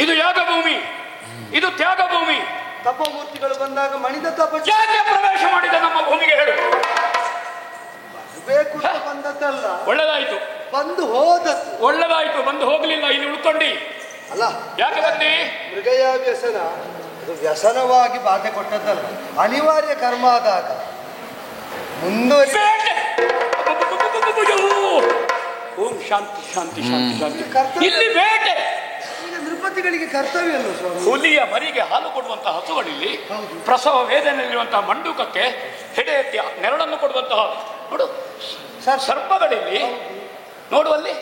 ಇದು ಯಾಗ ಭೂಮಿ, ಇದು ತ್ಯಾಗ ಭೂಮಿ. ತಪಮೂರ್ತಿಗಳು ಬಂದಾಗ ಮಣಿದ ತಪ ಯಾಕೆ ಪ್ರವೇಶ ಮಾಡಿದ ನಮ್ಮ ಭೂಮಿಗೆ ಹೇಳು. ಬೇಕು ಬಂದದ್ದಲ್ಲ. ಒಳ್ಳೆದಾಯ್ತು ಬಂದು ಹೋದದ್ದು. ಒಳ್ಳೆದಾಯ್ತು, ಬಂದು ಹೋಗ್ಲಿಲ್ಲ, ಇಲ್ಲಿ ಉಳ್ಕೊಂಡಿ ಅಲ್ಲ. ಯಾಕೆ ಬಂದಿ? ಮೃಗಯ ವ್ಯಸನ ಅದು ವ್ಯಸನವಾಗಿ ಬಾಧೆ ಕೊಟ್ಟದ್ದಲ್ಲ, ಅನಿವಾರ್ಯ ಕರ್ಮ ಆದಾಗ ಮುಂದುವರಿ. ಓಂ ಶಾಂತಿ ಶಾಂತಿ ಶಾಂತಿ ಶಾಂತಿ. ಇಲ್ಲಿ ಬೇಟೆ. ಈಗ ನೃಪತಿಗಳಿಗೆ ಕರ್ತವ್ಯ ಅಲ್ಲ ಸ್ವಾಮಿ. ಹುಲಿಯ ಮರಿಗೆ ಹಾಲು ಕೊಡುವಂತಹ ಹಸುಗಳಿಲ್ಲಿ, ಪ್ರಸವ ವೇದನೆಯಲ್ಲಿರುವಂತಹ ಮಂಡೂಕಕ್ಕೆ ಹೆಡೆ ಎತ್ತಿ ನೆರಳನ್ನು ಕೊಡುವಂತಹ ನೋಡು ಸರ್ಪಗಳಿಲ್ಲಿ ನೋಡುವಲ್ಲಿ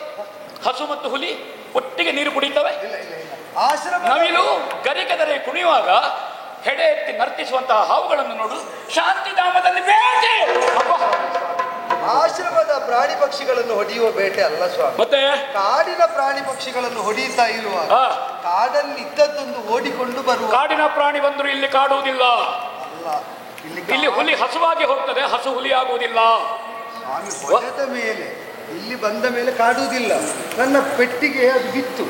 ಹಸು ಮತ್ತು ಹುಲಿ ಒಟ್ಟಿಗೆ ನೀರು ಕುಡಿತವೆ. ನವಿಲು ಗರಿಕೆದರೆ ಕುಣಿಯುವಾಗ ಹೆಡೆ ಎತ್ತಿ ನರ್ತಿಸುವಂತಹ ಹಾವುಗಳನ್ನು ನೋಡು. ಶಾಂತಿಧಾಮದಲ್ಲಿ ಬೇಟೆ. ಆಶ್ರಮದ ಪ್ರಾಣಿ ಪಕ್ಷಿಗಳನ್ನು ಹೊಡೆಯುವ ಬೇಟೆ ಅಲ್ಲ ಸ್ವಾಮಿ. ಮತ್ತೆ ಕಾಡಿನ ಪ್ರಾಣಿ ಪಕ್ಷಿಗಳನ್ನು ಹೊಡೆಯುತ್ತಾ ಇರುವಾಗ ಕಾಡಲ್ಲಿ ಇದ್ದದ್ದೊಂದು ಓಡಿಕೊಂಡು ಬರುವ. ಕಾಡಿನ ಪ್ರಾಣಿ ಬಂದರೂ ಇಲ್ಲಿ ಕಾಡುವುದಿಲ್ಲ. ಅಲ್ಲ, ಇಲ್ಲಿ ಹುಲಿ ಹಸುವಾಗಿ ಹೋಗ್ತದೆ, ಹಸು ಹುಲಿ ಆಗುವುದಿಲ್ಲ. ಸ್ವಾಮಿ ಹೊಡೆದ ಮೇಲೆ ಇಲ್ಲಿ ಬಂದ ಮೇಲೆ ಕಾಡುವುದಿಲ್ಲ. ನನ್ನ ಪೆಟ್ಟಿಗೆ ಅದು ಬಿತ್ತು,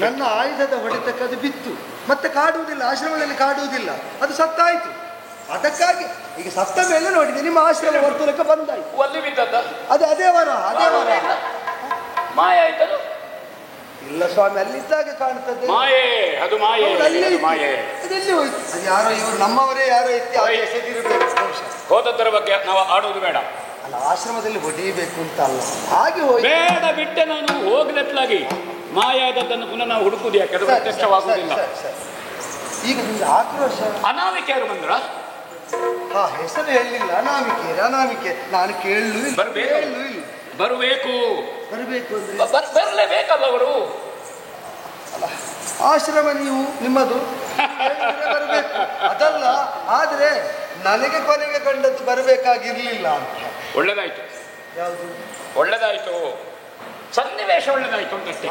ನನ್ನ ಆಯುಧದ ಹೊಡೆತಕ್ಕೆ ಅದು ಬಿತ್ತು, ಮತ್ತೆ ಕಾಡುವುದಿಲ್ಲ. ಆಶ್ರಮದಲ್ಲಿ ಕಾಡುವುದಿಲ್ಲ, ಅದು ಸತ್ತಾಯ್ತು. ಅದಕ್ಕಾಗಿ ಈಗ ಸತ್ತ ಮೇಲೆ ನೋಡಿದೆ ನಿಮ್ಮ ಆಶ್ರಮ ವರ್ತುಲಕ್ಕೆ ಬಂದಾಯ್ತು. ಅಲ್ಲಿ ಬಿದ್ದದ್ದ ಅದೇ ವರ, ಅದೇ ವರ. ಮಾಯ ಆಯ್ತದು? ಇಲ್ಲ ಸ್ವಾಮಿ, ಅಲ್ಲಿದ್ದಾಗ ಕಾಣ್ತದೆ ಮಾಯೆ. ಅದು ಮಾಯೆ, ಮಾಯೆ. ಅದೆಲ್ಲಿ ಹೋಯ್ತು? ಅದು ಯಾರೋ ಇವರು ನಮ್ಮವರೇ ಯಾರೋ ಎತ್ತಿ ಎಸೆದಿರಬೇಕು. ಹೋದದ್ದರ ಬಗ್ಗೆ ನಾವು ಆಡುವುದು ಬೇಡ. ಅಲ್ಲ, ಆಶ್ರಮದಲ್ಲಿ ಹೊಡೆಯಬೇಕು ಅಂತ ಅಲ್ಲ, ಹಾಗೆ ಹೋಗಿ ಬೇಡ ಬಿಟ್ಟೆ. ನಾನು ಹೋಗ್ಲೆಟ್ಲಾಗಿ ಮಾಯ ಆದದ್ದನ್ನು ಪುನಃ ನಾವು ಹುಡುಕುದು ಯಾಕೆ? ಅದು ಪ್ರತ್ಯಕ್ಷವಾಗುವುದಿಲ್ಲ. ಈಗ ನಿಮ್ಗೆ ಆಕ್ರೋಶ. ಅನಾಮಿಕೆಯರು ಬಂದ್ರ? ಹೆಸರು ಹೇಳಲಿಲ್ಲ. ಅನಾಮಿಕೆ ನಾನು ಕೇಳಲು ಬರಬೇಕು ಬರಬೇಕು ಅಂದ್ರೆ ಬರಲೇಬೇಕಲ್ಲ ಅವರು. ಅಲ್ಲ, ಆಶ್ರಮ ನೀವು ನಿಮ್ಮದು ಬರಬೇಕು ಅದಲ್ಲ. ಆದ್ರೆ ನನಗೆ ಕೊನೆಗೆ ಕಂಡದ್ದು ಬರಬೇಕಾಗಿರ್ಲಿಲ್ಲ ಅಂತ. ಒಳ್ಳೆದಾಯ್ತು. ಯಾವುದು ಒಳ್ಳೆದಾಯ್ತು? ಸನ್ನಿವೇಶ ಒಳ್ಳೆದಾಯ್ತು ಅಂತಷ್ಟೇ.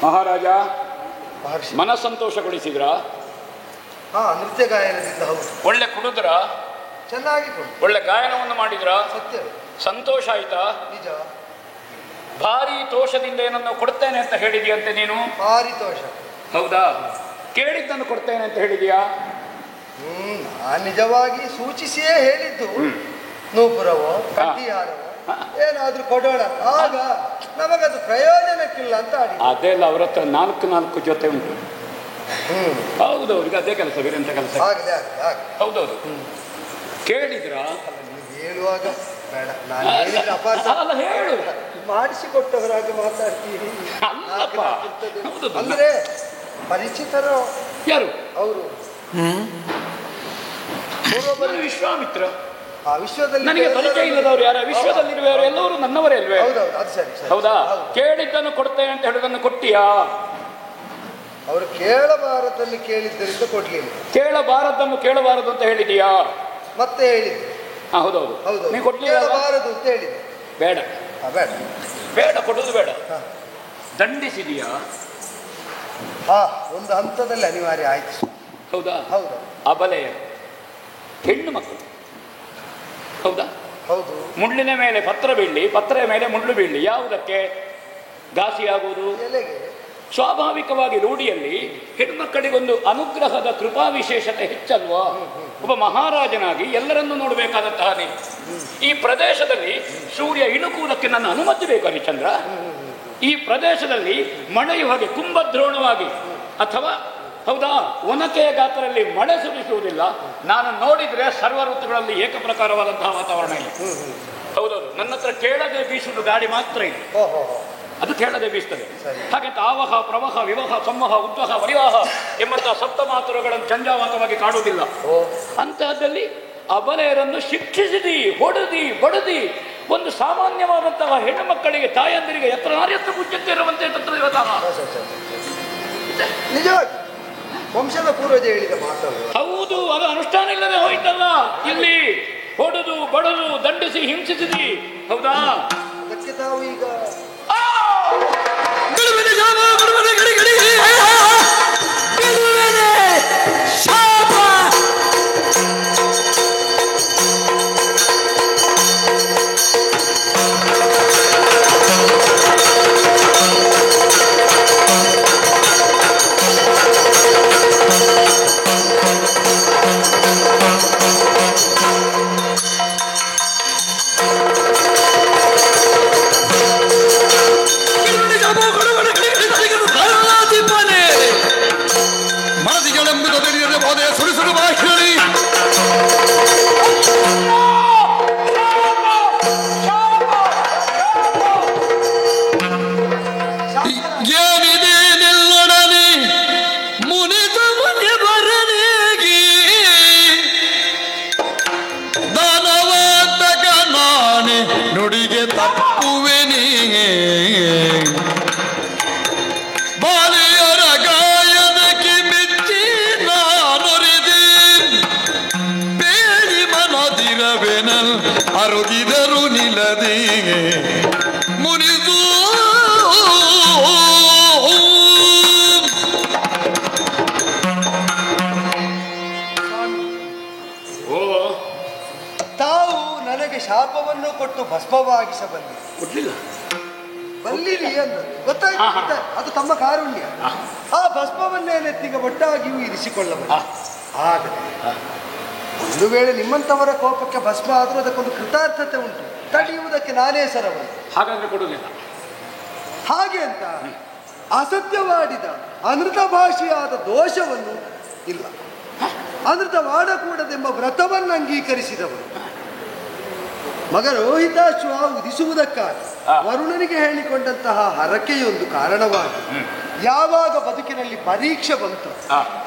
ಮಹಾರಾಜ ಮನಸ್ಸಂತೋಷಗೊಳಿಸಿದ್ರ? ನೃತ್ಯ ಗಾಯನದಿಂದ. ಹೌದು. ಒಳ್ಳೆ ಕುಡಿದ್ರ? ಚೆನ್ನಾಗಿ ಒಳ್ಳೆ ಗಾಯನವನ್ನು ಮಾಡಿದ್ರ? ಸತ್ಯ. ಸಂತೋಷ ಆಯ್ತಾ? ನಿಜ. ಭಾರಿ ತೋಷದಿಂದ ಏನನ್ನು ಕೊಡ್ತೇನೆ ಅಂತ ಹೇಳಿದೀಯಂತೆ ನೀನು? ಭಾರಿ ತೋಷ. ಹೌದಾ? ಕೇಳಿದ್ದನ್ನು ಕೊಡ್ತೇನೆ ಅಂತ ಹೇಳಿದೀಯಾ? ನಾನು ನಿಜವಾಗಿ ಸೂಚಿಸಿಯೇ ಹೇಳಿದ್ದು. ನೂಪುರವೋ ಕಡ್ಡಿಯಾರವೋ ಏನಾದ್ರೂ ಕೊಡೋಣ, ಆಗ ನಮಗದು ಪ್ರಯೋಜನಕ್ಕಿಲ್ಲ ಅಂತ ಆಡಿ. ಅದೆಲ್ಲ ಅವ್ರ ಹತ್ರ 4 ಜೊತೆ ಉಂಟು. ಹೌದೌದು, ಈಗ ಅದೇ ಕೆಲಸ, ಬೇರೆಂತ ಕೆಲಸ. ಹೌದೌದು. ಕೇಳಿದ್ರ? ಹೇಳುವಾಗ ಬೇಡ, ನಾನು ಹೇಳು. ಮಾಡಿಸಿಕೊಟ್ಟವರಾಗಿ ಮಾತಾಡ್ತೀರಿ. ಅಂದ್ರೆ ಪರಿಚಿತರು ಯಾರು ಅವರು? ವಿಶ್ವಾಮಿತ್ರ. ಆ ವಿಶ್ವದಲ್ಲಿ ನನಗೆ ಪರಿಚಯ ಇಲ್ಲದವರು ಯಾರ? ವಿಶ್ವದಲ್ಲಿರುವವರು ಎಲ್ಲರೂ ನನ್ನವರೇ ಅಲ್ವೇ? ಹೌದೌದು, ಅದು ಸರಿ. ಹೌದಾ? ಕೇಳಿದ್ದನ್ನು ಕೊಡ್ತೇನೆ ಅಂತ ಹೇಳೋದನ್ನು ಕೊಟ್ಟಿಯಾ? ಅವರು ಕೇಳಬಾರದನ್ನು ಕೇಳಿದ್ದರಿಂದ ಕೊಡ್ಲಿಲ್ಲ. ಕೇಳಬಾರದನ್ನು ಕೇಳಬಾರದು ಅಂತ ಹೇಳಿದೀಯಾ? ಮತ್ತೆ ಹೇಳಿದ್ದು. ಹೌದೌದು. ನೀ ಕೊಡ್ಲಿಲ್ಲಬಾರದು ಅಂತ ಹೇಳಿದೆ. ಬೇಡ ಬೇಡ ಬೇಡ, ಕೊಡುದು ಬೇಡ. ದಂಡಿಸಿದೀಯಾ? ಒಂದು ಹಂತದಲ್ಲಿ ಅನಿವಾರ್ಯ ಆಯ್ತು. ಹೌದಾ? ಹೌದು. ಅಬಲೆಯ ಹೆಣ್ಣು ಮಕ್ಕಳು. ಹೌದಾ? ಹೌದು. ಮುಳ್ಳಿನ ಮೇಲೆ ಪತ್ರ ಬೀಳಲಿ, ಪತ್ರದ ಮೇಲೆ ಮುಳ್ಳು ಬೀಳಲಿ, ಯಾವುದಕ್ಕೆ ಘಾಸಿಯಾಗುವುದು? ಎಲೆಗೆ. ಸ್ವಾಭಾವಿಕವಾಗಿ ರೂಢಿಯಲ್ಲಿ ಹೆಣ್ಮಕ್ಕಳಿಗೊಂದು ಅನುಗ್ರಹದ ಕೃಪಾ ವಿಶೇಷತೆ ಹೆಚ್ಚಲ್ವಾ? ಒಬ್ಬ ಮಹಾರಾಜನಾಗಿ ಎಲ್ಲರನ್ನೂ ನೋಡಬೇಕಾದಂತಹ ನೀನು ಈ ಪ್ರದೇಶದಲ್ಲಿ ಸೂರ್ಯ ಇಣುಕುವುದಕ್ಕೆ ನನ್ನ ಅನುಮತಿ ಬೇಕು ಹರಿಶ್ಚಂದ್ರ. ಈ ಪ್ರದೇಶದಲ್ಲಿ ಮಳೆಯು ಹಾಗೆ ಕುಂಭದ್ರೋಣವಾಗಿ ಅಥವಾ ಹೌದಾ? ಒನಕೆಯ ಗಾತ್ರದಲ್ಲಿ ಮಳೆ ಸುರಿಸುವುದಿಲ್ಲ. ನಾನು ನೋಡಿದ್ರೆ ಸರ್ವ ಋತುಗಳಲ್ಲಿ ಏಕಪ್ರಕಾರವಾದಂತಹ ವಾತಾವರಣ ಇಲ್ಲ. ಹೌದೌದು, ನನ್ನ ಹತ್ರ ಕೇಳದೆ ಬೀಸುವುದು ಗಾಡಿ ಮಾತ್ರ ಇದೆ, ಅದು ಕೇಳದೆ ಬೀಸ್ತದೆ. ಹಾಗೆ ಆವಹ ಪ್ರವಹ ವಿವಹ ಸಂವಹ ಉದ್ವಹ ವರಿವಾಹ ಎಂಬಂತಹ ಸಪ್ತ ಮಾತುರಗಳನ್ನು ಚಂಜಾವಾತವಾಗಿ ಕಾಡುವುದಿಲ್ಲ. ಅಂತಹದ್ದಲ್ಲಿ ಅಬಲೆಯರನ್ನು ಶಿಕ್ಷಿಸಿದಿ, ಹೊಡೆದಿ, ಬಡದಿ, ಒಂದು ಸಾಮಾನ್ಯವಾದಂತಹ ಹೆಣ್ಣು ಮಕ್ಕಳಿಗೆ, ತಾಯಂದಿರಿಗೆ ಎತ್ತರ ನಾರ್ಯತ್ರ ಪೂಜ್ಯತೆ ಇರುವಂತೆ ತತ್ರ ದೇವತಾನ. ನಿಜವಾಗಿ ವಂಶದ ಪೂರ್ವಜ ಹೇಳಿದ ಮಾತಲ್ಲ. ಹೌದು, ಅದು ಅನುಷ್ಠಾನ ಇಲ್ಲದೆ ಹೋಯ್ತಲ್ಲ. ಇಲ್ಲಿ ಹೊಡೆದು ಬಡದು ದಂಡಿಸಿ ಹಿಂಸಿಸಿದಿ. ಹೌದಾ? ಅದಕ್ಕೆ ತಾವು ಈಗ ಅರುಗಿದರು ನಿಲ್ಲದೆ ಮುನಿದು ತಾವು ನನಗೆ ಶಾಪವನ್ನು ಕೊಟ್ಟು ಭಸ್ಮವಾಗಿಸಬಲ್ಲಿ ಕೊಡ್ಲಿಲ್ಲ, ಬಲ್ಲಿರಿ ಅಂತ ಗೊತ್ತಾಯ್ತು. ಅದು ತಮ್ಮ ಕಾರುಣ್ಯ. ಆ ಭಸ್ಮವನ್ನೇ ನೆತ್ತಿಗ ಒಟ್ಟಾಗಿಯೂ ಇರಿಸಿಕೊಳ್ಳಬಲ್ಲ. ಆದರೆ ಒಂದು ವೇಳೆ ನಿಮ್ಮಂಥವರ ಕೋಪಕ್ಕೆ ಭಸ್ಮ ಆದರೂ ಅದಕ್ಕೊಂದು ಕೃತಾರ್ಥತೆ ಉಂಟು, ತಡೆಯುವುದಕ್ಕೆ ನಾನೇ ಸರಬಲ್ಲ. ಹಾಗಾದ್ರೆ ಕೊಡುವುದಿಲ್ಲ. ಹಾಗೆ ಅಂತ ಅಸತ್ಯವಾಡಿದ ಅನೃತ ಭಾಷೆಯಾದ ದೋಷವನ್ನು ಇಲ್ಲ, ಅನೃತವಾಡಕೂಡದೆಂಬ ವ್ರತವನ್ನು ಅಂಗೀಕರಿಸಿದವರು. ಮಗ ರೋಹಿತಾಶ್ವ ಉದಿಸುವುದಕ್ಕಾಗಿ ವರುಣನಿಗೆ ಹೇಳಿಕೊಂಡಂತಹ ಹರಕೆಯೊಂದು ಕಾರಣವಾಗಿ ಯಾವಾಗ ಬದುಕಿನಲ್ಲಿ ಪರೀಕ್ಷೆ ಬಂತು,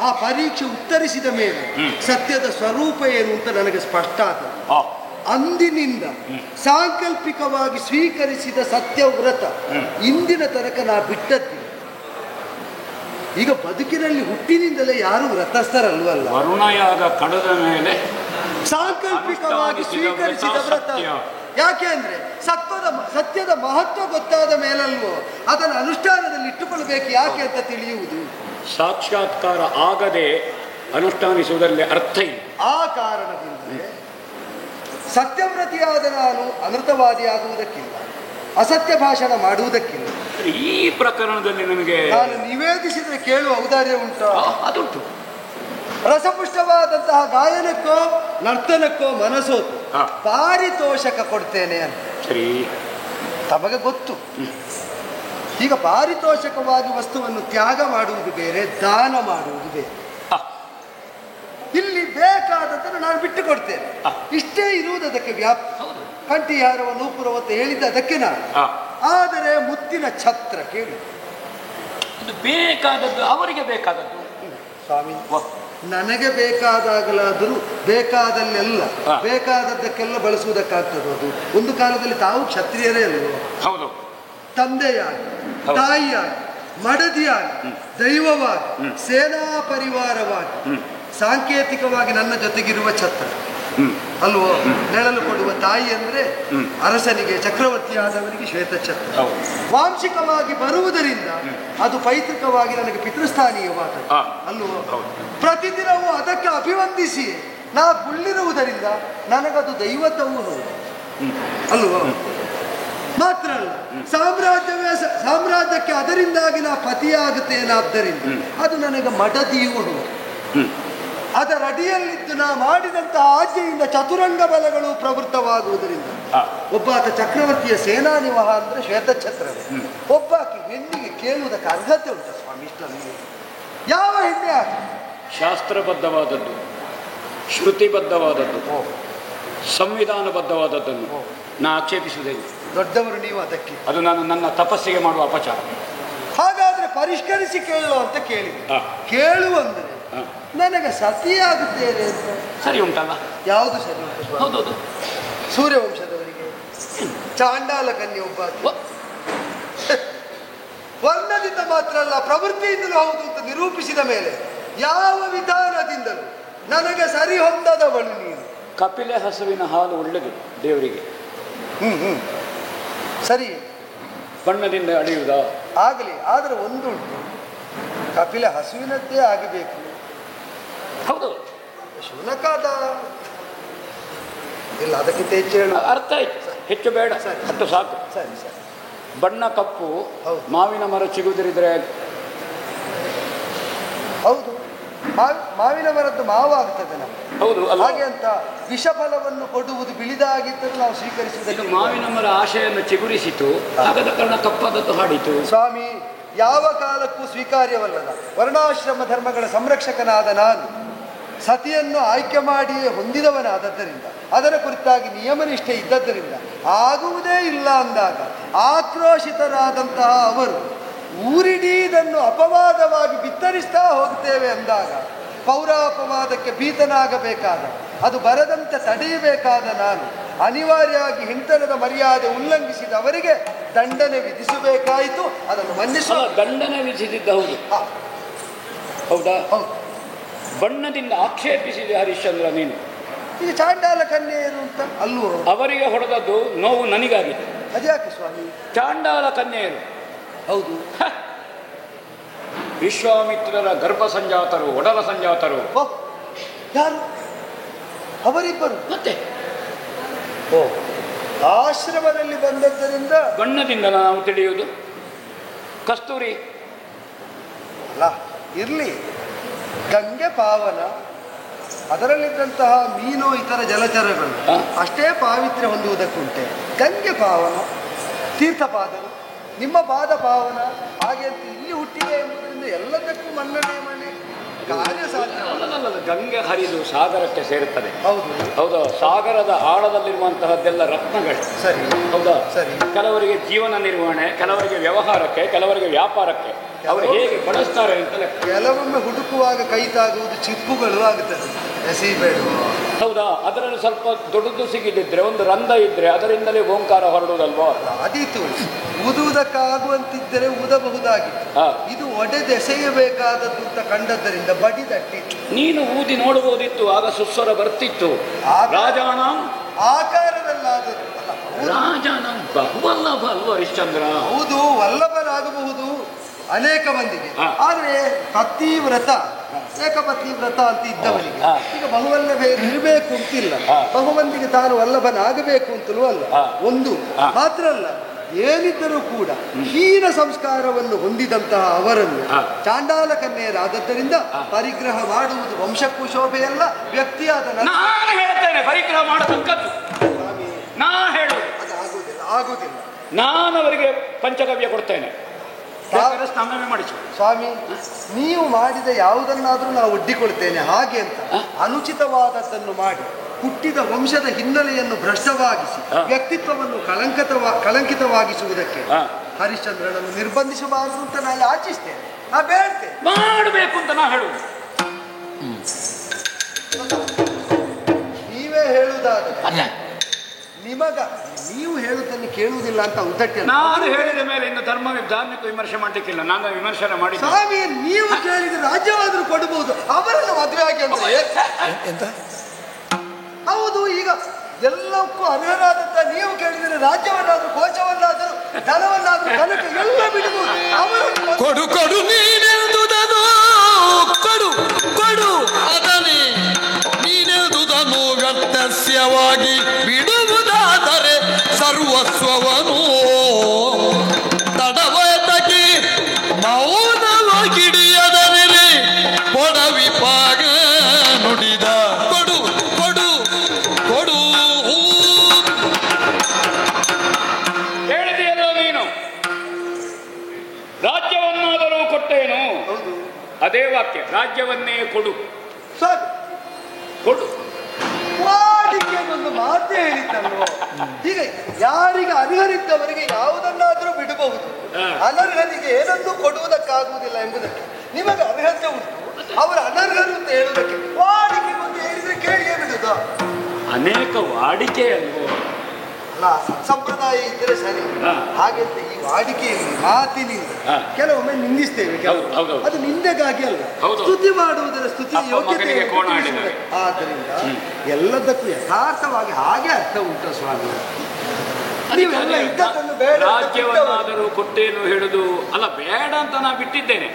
ಆ ಪರೀಕ್ಷೆ ಉತ್ತರಿಸಿದ ಮೇಲೆ ಸತ್ಯದ ಸ್ವರೂಪ ಏನು ಅಂತ ನನಗೆ ಸ್ಪಷ್ಟ ಆದ. ಅಂದಿನಿಂದ ಸಾಂಕಲ್ಪಿಕವಾಗಿ ಸ್ವೀಕರಿಸಿದ ಸತ್ಯವ್ರತ ಇಂದಿನ ತನಕ ನಾ ಬಿಟ್ಟದ್ದಿಲ್ಲ. ಈಗ ಬದುಕಿನಲ್ಲಿ ಹುಟ್ಟಿನಿಂದಲೇ ಯಾರು ವ್ರತಸ್ಥರಲ್ವಲ್ಲ. ವರುಣಯಾಗ ಕಡದ ಮೇಲೆ ಸಾಂಕಲ್ಪಿಕವಾಗಿ ಸ್ವೀಕರಿಸಿದ ವ್ರತ. ಯಾಕೆ ಅಂದ್ರೆ ಸತ್ಯದ ಮಹತ್ವ ಗೊತ್ತಾದ ಮೇಲಲ್ವೋ ಅದನ್ನು ಅನುಷ್ಠಾನದಲ್ಲಿ ಇಟ್ಟುಕೊಳ್ಬೇಕು. ಯಾಕೆ ಅಂತ ತಿಳಿಯುವುದು. ಸಾಕ್ಷಾತ್ಕಾರ ಆಗದೆ ಅನುಷ್ಠಾನಿಸುವುದರಲ್ಲಿ ಅರ್ಥ ಇಲ್ಲ. ಆ ಕಾರಣದಿಂದ ಸತ್ಯವ್ರತಿಯಾದ ನಾನು ಅನೃತವಾದಿ ಆಗುವುದಕ್ಕಿಲ್ಲ, ಅಸತ್ಯ ಭಾಷಣ ಮಾಡುವುದಕ್ಕಿಲ್ಲ. ಈ ಪ್ರಕರಣದಲ್ಲಿ ನನಗೆ ನಾನು ನಿವೇದಿಸಿದ್ರೆ ಕೇಳುವ ಔದಾರ್ಯ ಉಂಟು? ಅದುಂಟು. ರಸಪುಷ್ಟವಾದಂತಹ ಗಾಯನಕ್ಕೋ ನರ್ತನಕ್ಕೋ ಮನಸೋತು ಪಾರಿತೋಷಕ ಕೊಡ್ತೇನೆ ಅಂತ ಸರಿ ತಮಗೆ ಗೊತ್ತು. ಈಗ ಪಾರಿತೋಷಕವಾಗಿ ವಸ್ತುವನ್ನು ತ್ಯಾಗ ಮಾಡುವುದು ಬೇರೆ, ದಾನ ಮಾಡುವುದು ಬೇರೆ. ಇಲ್ಲಿ ಬೇಕಾದದ್ದನ್ನು ನಾನು ಬಿಟ್ಟು ಕೊಡ್ತೇನೆ, ಇಷ್ಟೇ ಇರುವುದು ಅದಕ್ಕೆ ವ್ಯಾಪ್ತಿ. ಕಂಠಿಹಾರವ ನೂಪುರವತ್ತು ಹೇಳಿದ್ದ ಅದಕ್ಕೆ ನಾನು. ಆದರೆ ಮುತ್ತಿನ ಛತ್ರ ಕೇಳಿ, ಇದು ಬೇಕಾದದ್ದು ಅವರಿಗೆ ಬೇಕಾದದ್ದು. ಸ್ವಾಮಿ, ನನಗೆ ಬೇಕಾದಾಗಲಾದರೂ ಬೇಕಾದಲ್ಲೆಲ್ಲ ಬೇಕಾದದ್ದಕ್ಕೆಲ್ಲ ಬಳಸುವುದಕ್ಕಾಗ್ತದೆ. ಅದು ಒಂದು ಕಾಲದಲ್ಲಿ ತಾವು ಕ್ಷತ್ರಿಯರೇ ಅಲ್ವೋ? ಹೌದು. ತಂದೆಯಾಗಿ, ತಾಯಿಯಾಗಿ, ಮಡದಿಯಾಗಿ, ದೈವವಾಗಿ, ಸೇನಾ ಪರಿವಾರವಾಗಿ, ಸಾಂಕೇತಿಕವಾಗಿ ನನ್ನ ಜೊತೆಗಿರುವ ಛತ್ರ ಅಲ್ವೋ? ನೆರಳು ಕೊಡುವ ತಾಯಿ ಅಂದ್ರೆ ಅರಸನಿಗೆ, ಚಕ್ರವರ್ತಿಯಾದವನಿಗೆ ಶ್ವೇತ ಛತ್ರ. ವಾಂಶಿಕವಾಗಿ ಬರುವುದರಿಂದ ಅದು ಪೈತೃಕವಾಗಿ ನನಗೆ ಪಿತೃಸ್ಥಾನೀಯವಾದ ಅಲ್ವೋ? ಪ್ರತಿದಿನವೂ ಅದಕ್ಕೆ ಅಭಿವಂದಿಸಿ ನಾ ಕುಳ್ಳಿರುವುದರಿಂದ ನನಗದು ದೈವತ್ವವೂ ಹೌದು ಅಲ್ವೋ? ಮಾತ್ರ ಅಲ್ಲ, ಸಾಮ್ರಾಜ್ಯಕ್ಕೆ ಅದರಿಂದಾಗಿ ನಾ ಪತಿಯಾಗುತ್ತೇನಾದ್ದರಿಂದ ಅದು ನನಗೆ ಮಡದಿಯೂ ಹೌದು. ಅದರಡಿಯಲ್ಲಿದ್ದು ನಾ ಮಾಡಿದಂತಹ ಆಜ್ಞೆಯಿಂದ ಚತುರಂಗ ಬಲಗಳು ಪ್ರವೃತ್ತವಾಗುವುದರಿಂದ ಒಬ್ಬಾತ ಚಕ್ರವರ್ತಿಯ ಸೇನಾ ನಿವಹ ಅಂದ್ರೆ ಶ್ವೇತಛತ್ರವೇ. ಒಬ್ಬಾಕಿ ಹೆಣ್ಣಿಗೆ ಕೇಳುವುದಕ್ಕೆ ಅರ್ಹತೆ ಉಂಟು ಸ್ವಾಮಿ. ಇಷ್ಟನ್ನು ಯಾವ ಹೆಣ್ಣೆ ಆಕೆ? ಶಾಸ್ತ್ರಬದ್ಧವಾದದ್ದು, ಶ್ರುತಿಬದ್ಧವಾದದ್ದು, ಸಂವಿಧಾನಬದ್ಧವಾದದ್ದನ್ನು ನಾ ಆಕ್ಷೇಪಿಸುವುದಿಲ್ಲ. ದೊಡ್ಡವರು ನೀವು ಅದಕ್ಕೆ. ಅದು ನಾನು ನನ್ನ ತಪಸ್ಸಿಗೆ ಮಾಡುವ ಅಪಚಾರ. ಹಾಗಾದ್ರೆ ಪರಿಷ್ಕರಿಸಿ ಕೇಳೋ ಅಂತ ಕೇಳಿ. ಕೇಳು ಅಂದ್ರೆ ನನಗೆ ಸತಿಯಾಗುತ್ತೇನೆ ಅಂತ ಸರಿ ಉಂಟಲ್ಲ? ಯಾವುದು ಸರಿ ಉಂಟು ಸ್ವಾಮಿ? ಹೌದೌದು. ಸೂರ್ಯವಂಶದವರಿಗೆ ಚಾಂಡಾಲ ಕನ್ಯೆ ಒಬ್ಬ ವರ್ಣದಿಂದ ಮಾತ್ರ ಅಲ್ಲ ಪ್ರವೃತ್ತಿಯಿಂದಲೂ ಹೌದು ಅಂತ ನಿರೂಪಿಸಿದ ಮೇಲೆ ಯಾವ ವಿಧಾನದಿಂದಲೂ ನನಗೆ ಸರಿ ಹೊಂದದವಳು ನೀನು. ಕಪಿಲೆ ಹಸುವಿನ ಹಾಲು ಒಳ್ಳೆದು ದೇವರಿಗೆ. ಸರಿ, ಬಣ್ಣದಿಂದ ಅಳೆಯುವುದಾ? ಆಗಲಿ. ಆದರೆ ಒಂದುಂಟು, ಕಪಿಲೆ ಹಸುವಿನದ್ದೇ ಆಗಬೇಕು. ಹೌದು. ಶುನಕಾದ ಇಲ್ಲ, ಅದಕ್ಕಿಂತ ಹೆಚ್ಚು ಹೇಳು. ಅರ್ಥ ಆಯ್ತು, ಹೆಚ್ಚು ಬೇಡ, ಅಷ್ಟು ಸಾಕು. ಸರಿ ಸರಿ. ಬಣ್ಣ ಕಪ್ಪು, ಹೌದು. ಮಾವಿನ ಮರ ಚಿಗುದಿರಿದ್ರೆ ಹೌದು, ಮಾವಿನ ಮರದ್ದು ಮಾವು ಆಗ್ತದೆ ನಮಗೆ. ಹೌದು ಅಲ್ಲ? ಹಾಗೆ ಅಂತ ವಿಷಫಲವನ್ನು ಕೊಡುವುದು ಬಿಳಿದಾಗಿದ್ದರೂ ನಾವು ಸ್ವೀಕರಿಸುವುದಕ್ಕೆ. ಮಾವಿನ ಮರ ಆಶೆಯನ್ನು ಚಿಗುರಿಸಿತು, ಆಗದ ಕಾರಣ ಕಪ್ಪಾದದ್ದು ಹಾಡಿತು. ಸ್ವಾಮಿ, ಯಾವ ಕಾಲಕ್ಕೂ ಸ್ವೀಕಾರ್ಯವಲ್ಲದ ವರ್ಣಾಶ್ರಮ ಧರ್ಮಗಳ ಸಂರಕ್ಷಕನಾದ ನಾನು ಸತಿಯನ್ನು ಆಯ್ಕೆ ಮಾಡಿಯೇ ಹೊಂದಿದವನಾದದ್ದರಿಂದ, ಅದರ ಕುರಿತಾಗಿ ನಿಯಮನಿಷ್ಠೆ ಇದ್ದದ್ದರಿಂದ ಆಗುವುದೇ ಇಲ್ಲ ಅಂದಾಗ ಆಕ್ರೋಶಿತರಾದಂತಹ ಅವರು ಊರಿಡೀದನ್ನು ಅಪವಾದವಾಗಿ ಬಿತ್ತರಿಸ್ತಾ ಹೋಗ್ತೇವೆ ಅಂದಾಗ ಪೌರಾಪವಾದಕ್ಕೆ ಭೀತನಾಗಬೇಕಾದ, ಅದು ಬರದಂತೆ ತಡೆಯಬೇಕಾದ ನಾನು ಅನಿವಾರ್ಯವಾಗಿ ಹಿಂತನದ ಮರ್ಯಾದೆ ಉಲ್ಲಂಘಿಸಿದ ಅವರಿಗೆ ದಂಡನೆ ವಿಧಿಸಬೇಕಾಯಿತು. ಅದನ್ನು ಮನ್ನಿಸುವ. ದಂಡನೆ ವಿಧಿಸಿದ್ದ ಹೌದು. ಹೌದಾ? ಬಣ್ಣದಿಂದ ಆಕ್ಷೇಪಿಸಿದೆ ಹರಿಶ್ಚಂದ್ರ ನೀನು. ಈಗ ಚಾಂಡಾಲ ಕನ್ಯೆ ಏನು ಅಂತ ಅಲ್ಲೂ ಅವರಿಗೆ ಹೊಡೆದದ್ದು ನೋವು ನನಗಾಗಿದೆ. ಅದ್ಯಾಕೆ ಸ್ವಾಮಿ? ಚಾಂಡಾಲ ಕನ್ಯೆಯರು ಹೌದು, ವಿಶ್ವಾಮಿತ್ರರ ಗರ್ಭ ಸಂಜಾತರು, ಒಡಲ ಸಂಜಾತರು. ಯಾರು ಅವರಿಬ್ಬರು? ಮತ್ತೆ ಆಶ್ರಮದಲ್ಲಿ ಬಂದದ್ದರಿಂದ ಬಣ್ಣದಿಂದ ನಾವು ತಿಳಿಯುವುದು. ಕಸ್ತೂರಿ ಅಲ್ಲ, ಇರ್ಲಿ, ಗಂಗೆ ಪಾವನ, ಅದರಲ್ಲಿದ್ದಂತಹ ಮೀನು ಇತರ ಜಲಚರಗಳು ಅಷ್ಟೇ ಪಾವಿತ್ರ್ಯ ಹೊಂದುವುದಕ್ಕುಂಟೆ. ಗಂಗೆ ಪಾವನ, ತೀರ್ಥಪಾದನು, ನಿಮ್ಮ ಪಾದ ಪಾವನ, ಹಾಗೆ ಅಂತ ಇಲ್ಲಿ ಹುಟ್ಟಿದೆ ಎಂಬುದರಿಂದ ಎಲ್ಲದಕ್ಕೂ ಮನ್ನಣೆ ಮನೆ ಕಾರ್ಯ ಸಾಧ್ಯ. ಗಂಗೆ ಹರಿದು ಸಾಗರಕ್ಕೆ ಸೇರುತ್ತದೆ. ಹೌದು ಹೌದಾ? ಸಾಗರದ ಆಳದಲ್ಲಿರುವಂತಹದ್ದೆಲ್ಲ ರತ್ನಗಳು. ಸರಿ. ಹೌದಾ? ಸರಿ. ಕೆಲವರಿಗೆ ಜೀವನ ನಿರ್ವಹಣೆ, ಕೆಲವರಿಗೆ ವ್ಯವಹಾರಕ್ಕೆ, ಕೆಲವರಿಗೆ ವ್ಯಾಪಾರಕ್ಕೆ ಅವರು ಹೇಗೆ ಬಳಸ್ತಾರೆ ಅಂತ. ಕೆಲವೊಮ್ಮೆ ಹುಡುಕುವಾಗ ಕೈ ತಾಗುವುದು ಚಿಪ್ಪುಗಳು ಆಗುತ್ತದೆ, ಎಸಿಬೇಡ. ಹೌದಾ? ಅದರಲ್ಲಿ ಸ್ವಲ್ಪ ದೊಡ್ಡದು ಸಿಗಿದಿದ್ರೆ, ಒಂದು ರಂಧ್ರ ಇದ್ರೆ ಅದರಿಂದಲೇ ಓಂಕಾರ ಹೊರಡುವುದಲ್ವಾ? ಅದೀತು. ಊದುವುದಕ್ಕಾಗುವಂತಿದ್ದರೆ ಊದಬಹುದಾಗಿತ್ತು. ಇದು ಒಡೆದೆಸೆಯಬೇಕಾದದ್ದು ಅಂತ ಕಂಡದ್ದರಿಂದ ಬಡಿದಟ್ಟಿತ್ತು. ನೀನು ಊದಿ ನೋಡಬಹುದಿತ್ತು, ಆಗ ಸುಸ್ವರ ಬರ್ತಿತ್ತು. ರಾಜಾಣ ಆಕಾರದಲ್ಲಾದರೂ ರಾಜಾಣ ಬಹುವಲ್ಲಭ ಅಲ್ವ ಹರಿಶ್ಚಂದ್ರ? ಹೌದು, ವಲ್ಲಭರಾಗಬಹುದು ಅನೇಕ ಮಂದಿಗೆ. ಆದರೆ ಪತಿವ್ರತ, ಏಕಪತಿ ವ್ರತ ಅಂತ ಇದ್ದವನಿಗೆ ಈಗ ಬಹುವಲ್ಲಭ ಇರಬೇಕು ಅಂತಿಲ್ಲ. ಬಹುಮಂದಿಗೆ ತಾನು ವಲ್ಲಭನಾಗಬೇಕು ಅಂತಲೂ ಅಲ್ಲ. ಒಂದು ಮಾತ್ರ ಅಲ್ಲ, ಏನಿದ್ದರೂ ಕೂಡ ಹೀನ ಸಂಸ್ಕಾರವನ್ನು ಹೊಂದಿದಂತಹ ಅವರನ್ನು ಚಾಂಡಾಲ ಕನ್ಯೆಯರಾದದ್ದರಿಂದ ಪರಿಗ್ರಹ ಮಾಡುವುದು ವಂಶಕ್ಕೂ ಶೋಭೆಯಲ್ಲ, ವ್ಯಕ್ತಿಯಾದ ನಾನು ಹೇಳ್ತೇನೆ ಪರಿಗ್ರಹ ಮಾಡತಕ್ಕದ್ದು. ನಾ ಹೇಳು ಆಗುವುದಿಲ್ಲ. ನಾನು ಅವರಿಗೆ ಪಂಚಗವ್ಯ ಕೊಡ್ತೇನೆ, ಸ್ನಾನ ಮಾಡಿಸು. ಸ್ವಾಮಿ, ನೀವು ಮಾಡಿದ ಯಾವುದನ್ನಾದ್ರೂ ನಾವು ಒಡ್ಡಿಕೊಳ್ತೇನೆ ಹಾಗೆ ಅಂತ ಅನುಚಿತವಾದದ್ದನ್ನು ಮಾಡಿ ಹುಟ್ಟಿದ ವಂಶದ ಹಿನ್ನೆಲೆಯನ್ನು ಭ್ರಷ್ಟವಾಗಿಸಿ ವ್ಯಕ್ತಿತ್ವವನ್ನು ಕಳಂಕಿತವಾಗಿಸುವುದಕ್ಕೆ ಹರಿಶ್ಚಂದ್ರನನ್ನು ನಿರ್ಬಂಧಿಸಬಾರದು ಅಂತ ನಾನು ಯಾಚಿಸ್ತೇನೆ. ನಾ ಬೇಡ್ತೇನೆ, ಮಾಡಬೇಕು ಅಂತ ನಾ ಹೇಳುವುದು. ನೀವೇ ಹೇಳುವುದಾದ್ರೆ ನೀವು ಹೇಳುವುದನ್ನು ಕೇಳುವುದಿಲ್ಲ ಅಂತ ಉದ್ದಕ್ಕೆ ನಾನು ಹೇಳಿದ ಮೇಲೆ ಇನ್ನು ಧಾರ್ಮಿಕ ವಿಮರ್ಶೆ ಮಾಡಲಿಕ್ಕಿಲ್ಲ. ನಾನು ವಿಮರ್ಶನೆ ಮಾಡಿ ಸ್ವಾಮಿ, ನೀವು ಕೇಳಿದ ರಾಜ್ಯವಾದರೂ ಕೊಡಬಹುದು, ಅವರನ್ನು ಮದುವೆ ಆಗಿ ಅಂದ್ರೆ ಎಂತ? ಹೌದು, ಈಗ ಎಲ್ಲಕ್ಕೂ ಅರ್ಹರಾದಂತ ನೀವು ಕೇಳಿದರೆ ರಾಜ್ಯವನ್ನಾದ್ರೂ, ಕೋಶವನ್ನಾದರೂ, ಧನವನ್ನಾದ್ರೂ, ಕನಕ ಎಲ್ಲ ಬಿಡಬಹುದು. ಅವರನ್ನು ಕೊಡು ಕೊಡು ನೀನೆಂದುದನು, ಕೊಡು ಕೊಡು ಅದನೇ ನೀನೆಂದುದನ್ನು ವ್ಯತ್ಯಸ್ಯವಾಗಿ ಬಿಡುವುದಾದರೆ ಸರ್ವಸ್ವವನು ತಡವತಕಿ ಮೌನವಾಗಿಡಿಯದರಲ್ಲಿ ಕೊಡವಿಪಾಗ ನುಡಿದ. ಕೊಡು ಕೊಡು ಕೊಡು. ಹೇಳಿದೆಯಲ್ಲ ನೀನು, ರಾಜ್ಯವನ್ನಾದರೂ ಕೊಟ್ಟೇನು, ಅದೇವ ವಾಡಿಕೆಯವನ್ನೇ ಕೊಡು. ಸರ್ ಕೊಡು. ವಾಡಿಕೆ ಒಂದು ಮಾತೇ ಹೇಳಿದ್ದಲ್ವ. ಈಗ ಯಾರಿಗೆ ಅರ್ಹರಿದ್ದವರಿಗೆ ಯಾವುದನ್ನಾದರೂ ಬಿಡಬಹುದು, ಅನರ್ಹರಿಗೆ ಏನನ್ನೂ ಕೊಡುವುದಕ್ಕಾಗುವುದಿಲ್ಲ ಎಂಬುದಕ್ಕೆ ನಿಮಗೆ ಅರ್ಹತೆ ಉಂಟು, ಅವರ ಅನರ್ಹರು ಅಂತ ಹೇಳುವುದಕ್ಕೆ ವಾಡಿಕೆ ಒಂದು ಹೇಳಿದ್ರೆ ಕೇಳಿಯೇ ಬಿಡುದ. ಅನೇಕ ವಾಡಿಕೆ ಅಲ್ವೋ. ಅಲ್ಲ, ಸಂಪ್ರದಾಯ ಇದ್ದರೆ ಸರಿ. ಹಾಗೆಂತ ಈ ವಾಡಿಕೆಯಲ್ಲಿ ಮಾತಿನಿಂದ ಕೆಲವೊಮ್ಮೆ ನಿಂದಿಸ್ತೇವೆ, ಅದು ನಿಂದೆಗಾಗಿ ಅಲ್ಲ, ಸ್ತುತಿ ಮಾಡುವುದರ ಸ್ತುತಿ ಯೋಗ್ಯತೆ. ಆದ್ದರಿಂದ ಎಲ್ಲದಕ್ಕೂ ಯಥಾರ್ಥವಾಗಿ ಹಾಗೆ ಅರ್ಥ ಉಂಟು ಸ್ವಾಮಿ. ನೀವೆಲ್ಲ ಇದ್ದದ್ದನ್ನು ಬೇಡ ರಾಜ್ಯವನ್ನಾದರೂ ಕೊಟ್ಟೇನು ಹೇಳುದು ಅಲ್ಲ, ಬೇಡ ಅಂತ ನಾ ಬಿಟ್ಟಿದ್ದೇನೆ.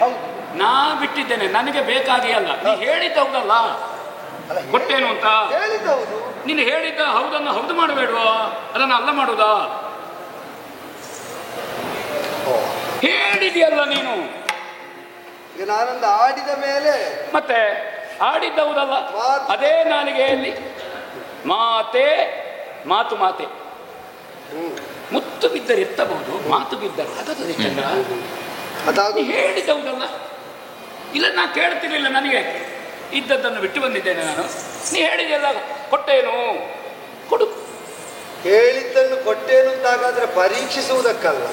ನಾ ಬಿಟ್ಟಿದ್ದೇನೆ, ನನಗೆ ಬೇಕಾಗಿ ಅಲ್ಲ. ನೀ ಹೇಳಿದ್ದಲ್ಲ ಕೊಟ್ಟೇನು ಅಂತ ಹೇಳಿದ್ದೌದು. ನೀನು ಹೇಳಿದ್ದ ಹೌದನ್ನು ಹೌದು ಮಾಡಬೇಡುವ, ಅದನ್ನು ಅಲ್ಲ ಮಾಡುವುದಾ? ಹೇಳಿದೆಯಲ್ಲ ನೀನು. ಈಗ ನಾನೊಂದು ಆಡಿದ ಮೇಲೆ ಮತ್ತೆ ಆಡಿದ್ದವುದಲ್ಲ, ಅದೇ ನಾಲಿಗೆಯಲ್ಲಿ ಮಾತೆ ಮಾತು ಮಾತೆ. ಮುತ್ತು ಬಿದ್ದರೆ ಎತ್ತಬಹುದು, ಮಾತು ಬಿದ್ದರೆ ಅದದು ಚಂದ್ರ. ಅದಾಗಿ ಹೇಳಿದ್ದವುದಲ್ಲ. ಇಲ್ಲ, ನಾ ಕೇಳ್ತಿರ್ಲಿಲ್ಲ, ನನಗೆ ಇದ್ದದ್ದನ್ನು ಬಿಟ್ಟು ಬಂದಿದ್ದೇನೆ ನಾನು. ನೀ ಹೇಳಿದೆಲ್ಲ ಕೊಟ್ಟೇನು, ಕೊಡು. ಹೇಳಿದ್ದನ್ನು ಕೊಟ್ಟೇನು ಅಂತಾಗಾದ್ರೆ ಪರೀಕ್ಷಿಸುವುದಕ್ಕಲ್ಲ,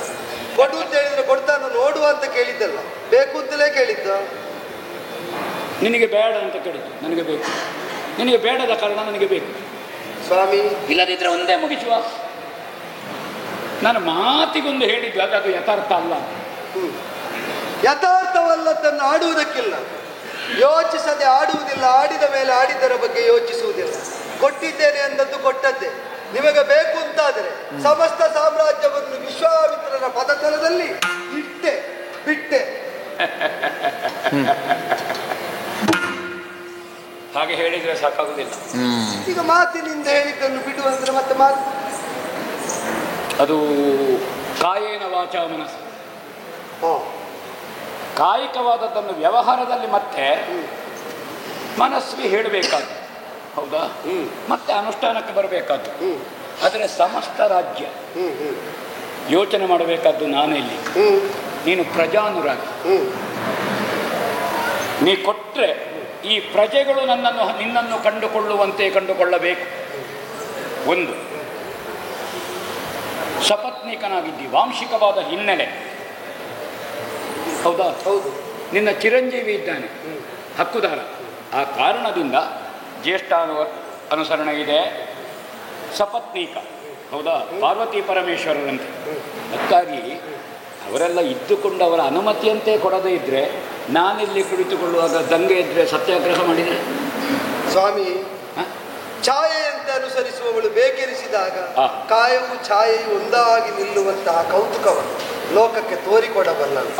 ಕೊಡು ಅಂತ ಹೇಳಿದ್ರೆ ಕೊಡ್ತಾನು ನೋಡುವ ಅಂತ ಕೇಳಿದ್ದಲ್ಲ, ಬೇಕು ಅಂತಲೇ ಕೇಳಿದ್ದ. ನಿನಗೆ ಬೇಡ ಅಂತ ಕೇಳಿದ್ದು, ನನಗೆ ಬೇಕು. ನಿನಗೆ ಬೇಡದ ಕಾರಣ ನನಗೆ ಬೇಕು ಸ್ವಾಮಿ. ಇಲ್ಲದಿದ್ರೆ ಒಂದೇ ಮುಗಿಸುವ. ನಾನು ಮಾತಿಗೊಂದು ಹೇಳಿದ್ದು, ಅದು ಯಥಾರ್ಥ ಅಲ್ಲ. ಯಥಾರ್ಥವಲ್ಲದನ್ನು ಆಡುವುದಕ್ಕಿಲ್ಲ, ಯೋಚಿಸದೆ ಆಡುವುದಿಲ್ಲ, ಆಡಿದ ಮೇಲೆ ಆಡಿದರ ಬಗ್ಗೆ ಯೋಚಿಸುವುದಿಲ್ಲ. ಕೊಟ್ಟಿದ್ದೇನೆ ಅಂದದ್ದು ಕೊಟ್ಟದ್ದೇ. ನಿಮಗೆ ಬೇಕು ಅಂತಾದರೆ ಸಮಸ್ತ ಸಾಮ್ರಾಜ್ಯವನ್ನು ವಿಶ್ವಾಮಿತ್ರರ ಪದತಲದಲ್ಲಿ ಇಟ್ಟೆ ಬಿಟ್ಟೆ. ಹಾಗೆ ಹೇಳಿದ್ರೆ ಸಾಕಾಗುವುದಿಲ್ಲ. ಈಗ ಮಾತಿನಿಂದ ಹೇಳಿದ್ದನ್ನು ಬಿಡುವಂದ್ರೆ ಮತ್ತೆ ಮಾತು ಅದು ಕಾಯೇನ ವಾಚ ಮನಸ್ಸು. ಕಾಯಿಕವಾದದ್ದನ್ನು ವ್ಯವಹಾರದಲ್ಲಿ ಮತ್ತೆ ಮನಸ್ಸಿಗೆ ಹೇಳಬೇಕಾದ್ದು, ಹೌದಾ? ಮತ್ತೆ ಅನುಷ್ಠಾನಕ್ಕೆ ಬರಬೇಕಾದ್ದು. ಆದರೆ ಸಮಸ್ತ ರಾಜ್ಯ ಯೋಚನೆ ಮಾಡಬೇಕಾದ್ದು ನಾನೆಲ್ಲಿ, ನೀನು ಪ್ರಜಾನುರಾಗಿ. ನೀ ಕೊಟ್ಟರೆ ಈ ಪ್ರಜೆಗಳು ನಿನ್ನನ್ನು ಕಂಡುಕೊಳ್ಳುವಂತೆ ಕಂಡುಕೊಳ್ಳಬೇಕು. ಒಂದು, ಸಪತ್ನೀಕನಾಗಿದ್ದಿ, ವಾಂಶಿಕವಾದ ಹಿನ್ನೆಲೆ, ಹೌದಾ? ಹೌದು. ನಿನ್ನ ಚಿರಂಜೀವಿ ಇದ್ದಾನೆ, ಹಕ್ಕುದಾರ. ಆ ಕಾರಣದಿಂದ ಜ್ಯೇಷ್ಠ ಅನುಸರಣೆ ಇದೆ, ಸಪತ್ನೀಕ, ಹೌದಾ? ಪಾರ್ವತಿ ಪರಮೇಶ್ವರರಂತೆ. ಅದಕ್ಕಾಗಿ ಅವರೆಲ್ಲ ಇದ್ದುಕೊಂಡು ಅವರ ಅನುಮತಿಯಂತೆ ಕೊಡದೇ ಇದ್ದರೆ, ನಾನಿಲ್ಲಿ ಕುಳಿತುಕೊಳ್ಳುವಾಗ ದಂಗೆ ಇದ್ದರೆ ಸತ್ಯಾಗ್ರಹ ಮಾಡಿದರೆ ಸ್ವಾಮಿ. ಛಾಯೆಯಂತೆ ಅನುಸರಿಸುವವಳು ಬೇಕೆನಿಸಿದಾಗ ಕಾಯವು ಛಾಯೆಯು ಒಂದಾಗಿ ನಿಲ್ಲುವಂತಹ ಕೌತುಕವನ್ನು ಲೋಕಕ್ಕೆ ತೋರಿಕೊಡಬಲ್ಲಳು.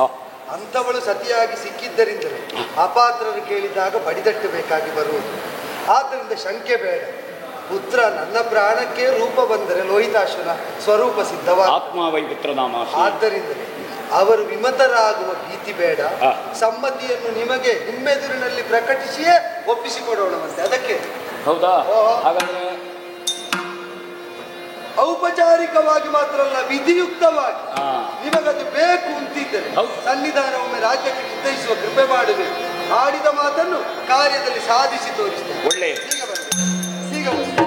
ಅಂಥವಳು ಸತಿಯಾಗಿ ಸಿಕ್ಕಿದ್ದರಿಂದಲೇ ಅಪಾತ್ರರು ಕೇಳಿದಾಗ ಬಡಿದಟ್ಟಬೇಕಾಗಿ ಬರುವುದು. ಆದ್ದರಿಂದ ಶಂಕೆ ಬೇಡ. ಪುತ್ರ ನನ್ನ ಪ್ರಾಣಕ್ಕೆ ರೂಪ ಬಂದರೆ ಲೋಹಿತಾಶ್ವನ ಸ್ವರೂಪ ಸಿದ್ಧವಾದ ಆತ್ಮವೈಪುತ್ರನಾಮ. ಆದ್ದರಿಂದಲೇ ಅವರು ವಿಮತರಾಗುವ ಭೀತಿ ಬೇಡ. ಸಮ್ಮತಿಯನ್ನು ನಿಮಗೆ ನಿಮ್ಮೆದುರಿನಲ್ಲಿ ಪ್ರಕಟಿಸಿಯೇ ಒಪ್ಪಿಸಿಕೊಡೋಣವಂತೆ. ಅದಕ್ಕೆ ಹೌದಾ? ಹಾಗಾದ್ರೆ ಔಪಚಾರಿಕವಾಗಿ ಮಾತ್ರ ಅಲ್ಲ, ವಿಧಿಯುಕ್ತವಾಗಿ ನಿಮಗದು ಬೇಕು ಅಂತಿದ್ದರೆ ಸನ್ನಿಧಾನ ಒಮ್ಮೆ ರಾಜ್ಯಕ್ಕೆ ನಿರ್ಧರಿಸುವ ಕೃಪೆ ಮಾಡಬೇಕು. ಆಡಿದ ಮಾತನ್ನು ಕಾರ್ಯದಲ್ಲಿ ಸಾಧಿಸಿ ತೋರಿಸ್ತೇವೆ. ಒಳ್ಳೆಯ ಈಗ ಬನ್ನಿ.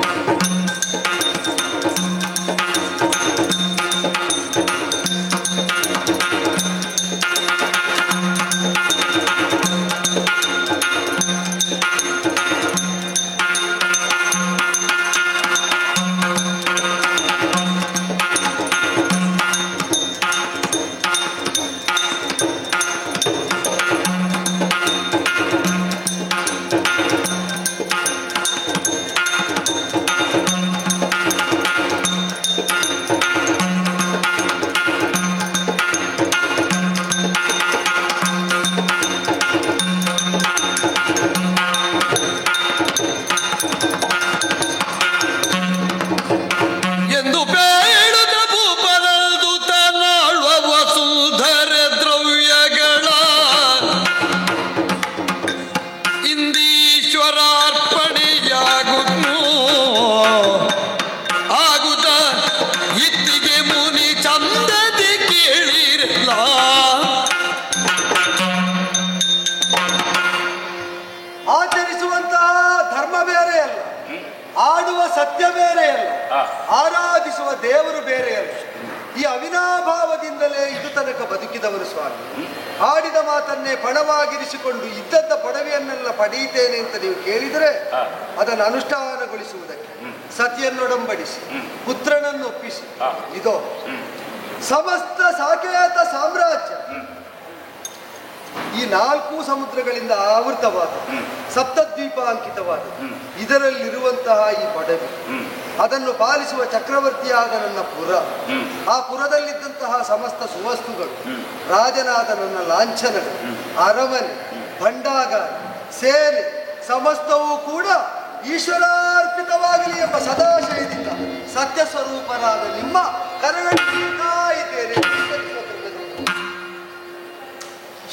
ಆಚರಿಸುವಂತಹ ಧರ್ಮ ಬೇರೆ ಅಲ್ಲ, ಆಡುವ ಸತ್ಯ ಬೇರೆ ಅಲ್ಲ, ಆರಾಧಿಸುವ ದೇವರು ಬೇರೆ ಅಲ್ಲ. ಈ ಅವಿನಾಭಾವದಿಂದಲೇ ಇದು ತನಕ ಬದುಕಿದವರು ಸ್ವಾಮಿ. ಆಡಿದ ಮಾತನ್ನೇ ಪಣವಾಗಿರಿಸಿಕೊಂಡು ಇದ್ದದ್ದ ಪಡವೆಯನ್ನೆಲ್ಲ ಪಡೆಯುತ್ತೇನೆ ಅಂತ ನೀವು ಕೇಳಿದರೆ ಅದನ್ನು ಅನುಷ್ಠಾನಗೊಳಿಸುವುದಕ್ಕೆ ಸತಿಯನ್ನೊಡಂಬಡಿಸಿ ಪುತ್ರನನ್ನು ಒಪ್ಪಿಸಿ ಇದೋ ಸಮಸ್ತ ಸಾಕೇತ ಸಾಮ್ರಾಜ್ಯ ಈ 4 ಸಮುದ್ರಗಳಿಂದ ಆವೃತವಾದ ಸಪ್ತದ್ವೀಪ ಅಂಕಿತವಾದ ಇದರಲ್ಲಿರುವಂತಹ ಈ ಪಡವೆ, ಅದನ್ನು ಪಾಲಿಸುವ ಚಕ್ರವರ್ತಿಯಾದ ನನ್ನ ಪುರ, ಆ ಪುರದಲ್ಲಿದ್ದಂತಹ ಸಮಸ್ತ ಸುವಸ್ತುಗಳು, ರಾಜನಾದ ನನ್ನ ಲಾಂಛನಗಳು, ಅರಮನೆ, ಭಂಡಾಗಾರ, ಸೇನೆ ಸಮಸ್ತವೂ ಕೂಡ ಈಶ್ವರಾರ್ಪಿತವಾಗಲಿ ಎಂಬ ಸದಾಶಯದಿಂದ ಸತ್ಯ ಸ್ವರೂಪರಾದ ನಿಮ್ಮ ಕರಗಳಿಸುತ್ತಾ ಇದ್ದೇನೆ.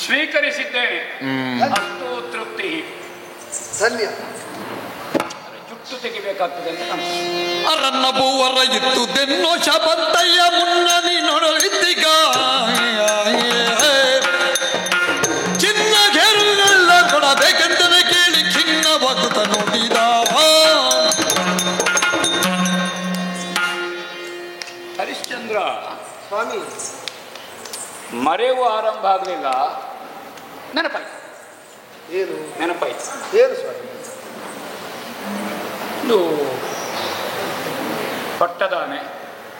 ಸ್ವೀಕರಿಸಿದ್ದೇನೆ. ಅಷ್ಟು ತೃಪ್ತಿ. ಧನ್ಯ. ಜುಟ್ಟು ತೆಗಿಬೇಕಾಗ್ತದೆ ಅಂತ ಅರನ್ನ ಭೂವರ ಇತ್ತುದೆನ್ನೋ ಶಬಂತಯ್ಯ ಮುನ್ನನಿ ನೋಡಿದ್ದೀಗ ಚಿನ್ನ ಗೆರುಗಳೆಲ್ಲ ಕೊಡಬೇಕೆಂದರೆ ಕೇಳಿ ಖಿನ್ನವಾಗುತ್ತ ನೋಡಿದ. ಹರಿಶ್ಚಂದ್ರ ಸ್ವಾಮಿ, ಮರೆವು ಆರಂಭ ಆಗಲಿಲ್ಲ. ನೆನಪಾಯ್ತು. ಏನು ನೆನಪಾಯ್ತು? ಏನು ಸ್ವಾಮಿ? ಇದು ಪಟ್ಟದಾನೆ,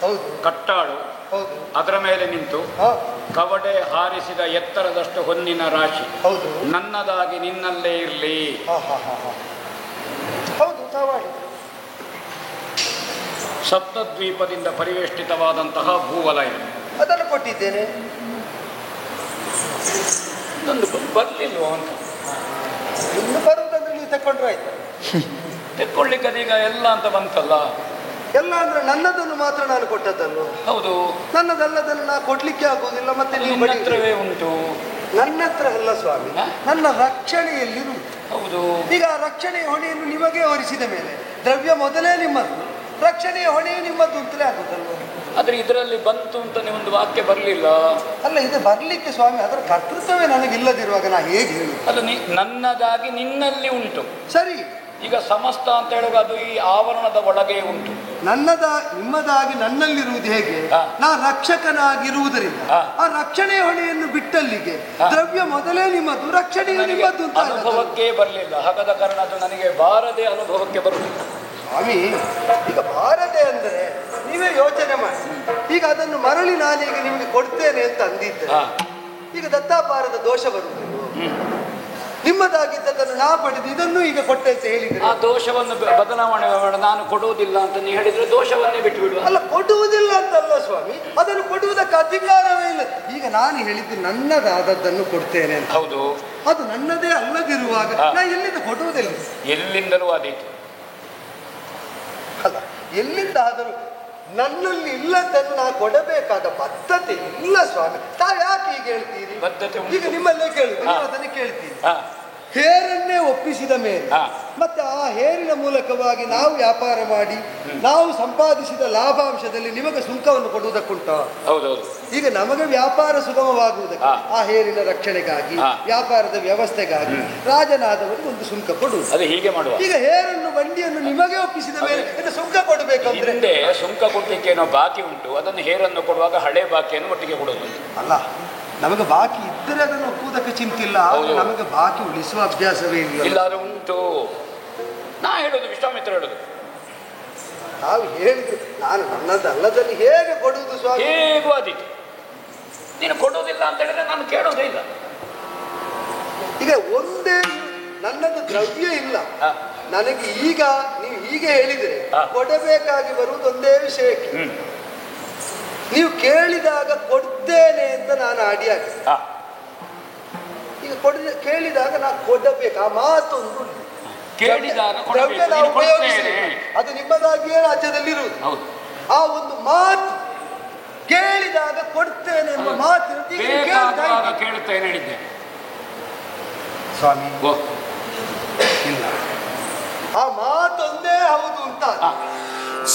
ಹೌದು, ಕಟ್ಟಾಳು, ಹೌದು, ಅದರ ಮೇಲೆ ನಿಂತು ಹಾ, ಕವಡೆ ಹಾರಿಸಿದ ಎತ್ತರದಷ್ಟು ಹೊನ್ನಿನ ರಾಶಿ ಹೌದು, ನನ್ನದಾಗಿ ನಿನ್ನಲ್ಲೇ ಇರಲಿ. ಹಾ ಹಾ ಹಾ ಹಾ, ಹೌದು, ತಾವಾಡಿ ಸಪ್ತದ್ವೀಪದಿಂದ ಪರಿವೇಷ್ಟಿತವಾದಂತಹ ಭೂವಲಯ ಅದನ್ನು ಕೊಟ್ಟಿದ್ದೇನೆ. ಒಂದು ಬರ್ಲಿಲ್ವೋ ಅಂತ. ಇನ್ನು ಬರುವುದಂದ್ರೆ ನೀವು ತಕೊಂಡ್ರೆ ಆಯ್ತು. ತೆಕ್ಕೊಳ್ಳಿಕ್ಕೆ ಅದೀಗ ಎಲ್ಲ ಅಂತ ಬಂತಲ್ಲ. ಎಲ್ಲ ಅಂದ್ರೆ ನನ್ನದನ್ನು ಮಾತ್ರ ನಾನು ಕೊಟ್ಟದ್ದಲ್ವ? ಹೌದು, ನನ್ನದಲ್ಲದನ್ನು ನಾ ಕೊಡ್ಲಿಕ್ಕೆ ಆಗುವುದಿಲ್ಲ. ಮತ್ತೆ ನೀವು ನಿಮ್ಮ ಹತ್ರವೇ ಉಂಟು. ನನ್ನ ಹತ್ರ ಅಲ್ಲ ಸ್ವಾಮಿ, ನನ್ನ ರಕ್ಷಣೆಯಲ್ಲಿ. ಹೌದು, ಈಗ ರಕ್ಷಣೆಯ ಹೊಣೆಯನ್ನು ನಿಮಗೆ ಹೊರಿಸಿದ ಮೇಲೆ ದ್ರವ್ಯ ಮೊದಲೇ ನಿಮ್ಮದು, ರಕ್ಷಣೆಯ ಹೊಣೆಯು ನಿಮ್ಮದು ಅಂತಲೇ ಆಗುತ್ತಲ್ವ? ಆದ್ರೆ ಇದರಲ್ಲಿ ಬಂತು ಅಂತ ಒಂದು ವಾಕ್ಯ ಬರಲಿಲ್ಲ. ಅಲ್ಲ, ಇದು ಬರ್ಲಿಕ್ಕೆ ಸ್ವಾಮಿ ಅದರ ಕರ್ತೃತ್ವವೇ ನನಗಿಲ್ಲದಿರುವಾಗ ನಾ ಹೇಗೆ ಹೇಳಿ? ಅದು ನನ್ನದಾಗಿ ನಿನ್ನಲ್ಲಿ ಉಂಟು. ಸರಿ, ಈಗ ಸಮಸ್ತ ಅಂತ ಹೇಳುವಾಗ ಅದು ಈ ಆವರಣದ ಒಳಗೆ ಉಂಟು. ನಿಮ್ಮದಾಗಿ ನನ್ನಲ್ಲಿರುವುದು ಹೇಗೆ? ನಾ ರಕ್ಷಕನಾಗಿರುವುದರಿಂದ ಆ ರಕ್ಷಣೆಯ ಹೊಣೆಯನ್ನು ಬಿಟ್ಟಲ್ಲಿಗೆ ದ್ರವ್ಯ ಮೊದಲೇ ನಿಮ್ಮದು, ರಕ್ಷಣೆಯು ನಿಮ್ಮದು ಅಂತ ಅನುಭವಕ್ಕೆ ಬರಲಿಲ್ಲ. ಹಾಗಾದ ಕಾರಣ ಅದು ನನಗೆ ಬಾರದೆ ಅನುಭವಕ್ಕೆ ಬರುವುದಿಲ್ಲ. ಸ್ವಾಮಿ, ಈಗ ಬಾರದೆ ಅಂದರೆ ನೀವೇ ಯೋಚನೆ ಮಾಡಿ. ಈಗ ಅದನ್ನು ಮರಳಿ ನಾನೀಗ ನಿಮಗೆ ಕೊಡ್ತೇನೆ ಅಂತ ಅಂದಿದ್ದೆ. ಈಗ ದತ್ತಾಪಾರದ ದೋಷ ಬರುವುದಿಲ್ಲ. ನಿಮ್ಮದಾಗಿದ್ದದನ್ನು ನಾ ಪಡೆದು ಇದನ್ನು ಈಗ ಕೊಟ್ಟೆ ಅಂತ ಹೇಳಿದ್ರೆ ಆ ದೋಷವನ್ನು ಬದಲಾವಣೆ ಮಾಡಿ ನಾನು ಕೊಡುವುದಿಲ್ಲ ಅಂತ ನೀವು ಹೇಳಿದ್ರೆ ದೋಷವನ್ನೇ ಬಿಟ್ಟು ಬಿಡುವ. ಅಲ್ಲ, ಕೊಡುವುದಿಲ್ಲ ಅಂತಲ್ಲ ಸ್ವಾಮಿ, ಅದನ್ನು ಕೊಡುವುದಕ್ಕೆ ಅಧಿಕಾರವೇ ಇಲ್ಲ. ಈಗ ನಾನು ಹೇಳಿದ್ದು ನನ್ನದಾದದ್ದನ್ನು ಕೊಡ್ತೇನೆ ಅಂತ. ಹೌದು, ಅದು ನನ್ನದೇ ಅಲ್ಲದಿರುವಾಗ ನಾ ಎಲ್ಲಿಂದ ಕೊಡುವುದಿಲ್ಲ? ಎಲ್ಲಿಂದಲೂ ಆದೀತು. ಅಲ್ಲ, ಎಲ್ಲಿಂದಾದರೂ ನನ್ನಲ್ಲಿ ಇಲ್ಲದನ್ನು ನಾ ಕೊಡಬೇಕಾದ ಬದ್ಧತೆ ಇಲ್ಲ ಸ್ವಾಮಿ. ತಾವು ಯಾಕೆ ಈಗ ಹೇಳ್ತೀರಿ? ಬದ್ಧತೆ ಈಗ ನಿಮ್ಮಲ್ಲೇ ಕೇಳಿದ್ರೆ ಅದನ್ನು ಕೇಳ್ತೀರಿ. ಹೇರನ್ನೇ ಒಪ್ಪಿಸಿದ ಮೇಲೆ ಮತ್ತೆ ಆ ಹೇರಿನ ಮೂಲಕವಾಗಿ ನಾವು ವ್ಯಾಪಾರ ಮಾಡಿ ನಾವು ಸಂಪಾದಿಸಿದ ಲಾಭಾಂಶದಲ್ಲಿ ನಿಮಗೆ ಸುಂಕವನ್ನು ಕೊಡುವುದಕ್ಕುಂಟ? ಹೌದೌದು. ಈಗ ನಮಗೆ ವ್ಯಾಪಾರ ಸುಗಮವಾಗುವುದಕ್ಕೆ ಆ ಹೇರಿನ ರಕ್ಷಣೆಗಾಗಿ, ವ್ಯಾಪಾರದ ವ್ಯವಸ್ಥೆಗಾಗಿ ರಾಜನಾದವರಿಗೆ ಒಂದು ಸುಂಕ ಕೊಡುವುದು. ಅದು ಹೀಗೆ ಮಾಡುವ. ಈಗ ಹೇರನ್ನು ಬಂಡಿಯನ್ನು ನಿಮಗೆ ಒಪ್ಪಿಸಿದ ಮೇಲೆ ಸುಂಕ ಕೊಡಬೇಕಂದ್ರೆ ಹಿಂದೆ ಸುಂಕ ಕೊಡ್ಲಿಕ್ಕೆ ಏನೋ ಬಾಕಿ ಉಂಟು, ಅದನ್ನು ಹೇರನ್ನು ಕೊಡುವಾಗ ಹಳೆ ಬಾಕಿಯನ್ನು ಒಟ್ಟಿಗೆ ಕೊಡುವುದು ಅಲ್ಲ. ನಮಗೆ ಬಾಕಿ ಇದ್ದರೆ ಅದನ್ನು ಒಪ್ಪುವುದಕ್ಕೆ ಚಿಂತಿಲ್ಲ, ನಮಗೆ ಬಾಕಿ ಉಳಿಸುವ ಅಭ್ಯಾಸವೇ ಇಲ್ಲ. ಇಲ್ಲಾದ್ರೂ ಉಂಟು. ನಾ ಹೇಳುದು, ವಿಶ್ವಾಮಿತ್ರ ಹೇಳುದು, ನಾವು ಹೇಳಿದ್ರು ನಾನು ನನ್ನದಲ್ಲದಲ್ಲಿ ಹೇಗೆ ಕೊಡುವುದು ಸ್ವಾಮಿ? ಹೇಗೂ ಆದೀತು. ನೀನು ಕೊಡುವುದಿಲ್ಲ ಅಂತ ಹೇಳಿದ್ರೆ ನಾನು ಕೇಳೋದೇ ಇಲ್ಲ. ಈಗ ಒಂದೇ ನನ್ನದು ದ್ರವ್ಯ ಇಲ್ಲ ನನಗೆ. ಈಗ ನೀವು ಹೀಗೆ ಹೇಳಿದರೆ ಕೊಡಬೇಕಾಗಿ ಬರುವುದು ಒಂದೇ ವಿಷಯಕ್ಕೆ. ನೀವು ಕೇಳಿದಾಗ ಕೊಡ್ತೇನೆ ಅಂತ ನಾನು ಅಡಿಯಾಗಿ, ಈಗ ಕೇಳಿದಾಗ ನಾನು ಕೊಡಬೇಕು. ಆ ಮಾತೊಂದು ದ್ರವ್ಯ ನಾವು ಉಪಯೋಗಿಸ್ತೇವೆ, ಅದು ನಿಮ್ಮದಾಗಿಯೇ ರಾಜ್ಯದಲ್ಲಿರುವುದು. ಆ ಒಂದು ಮಾತು ಕೇಳಿದಾಗ ಕೊಡ್ತೇನೆ ಎಂಬ ಮಾತು ಕೇಳುತ್ತೇನೆ ಹೇಳಿದ್ದೆ ಸ್ವಾಮಿ. ಇಲ್ಲ, ಆ ಮಾತೊಂದೇ ಹೌದು ಅಂತ.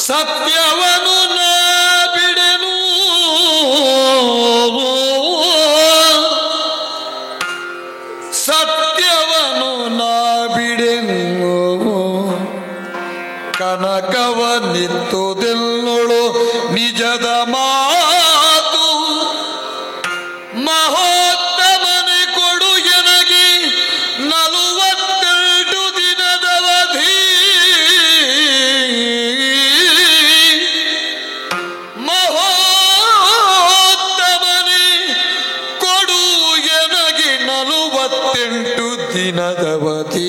ಸತ್ಯವನು ನಾ ಬಿಡೆನು, ಸತ್ಯವನು ನಾ ಬಿಡೆ ಬಿಡೆನು ಕನಕವನ್ನಿತ್ತುದೆಲ್ಲೊಳು ನಿಜದ ಮಾತು ಮಹೋತ್ತಮನೆ ಕೊಡು ಎನಗೆ 47 ದಿನದವಧಿ ಮಹೋತ್ತಮನೆ ಕೊಡು ಎನಗೆ 48 ದಿನದವಧಿ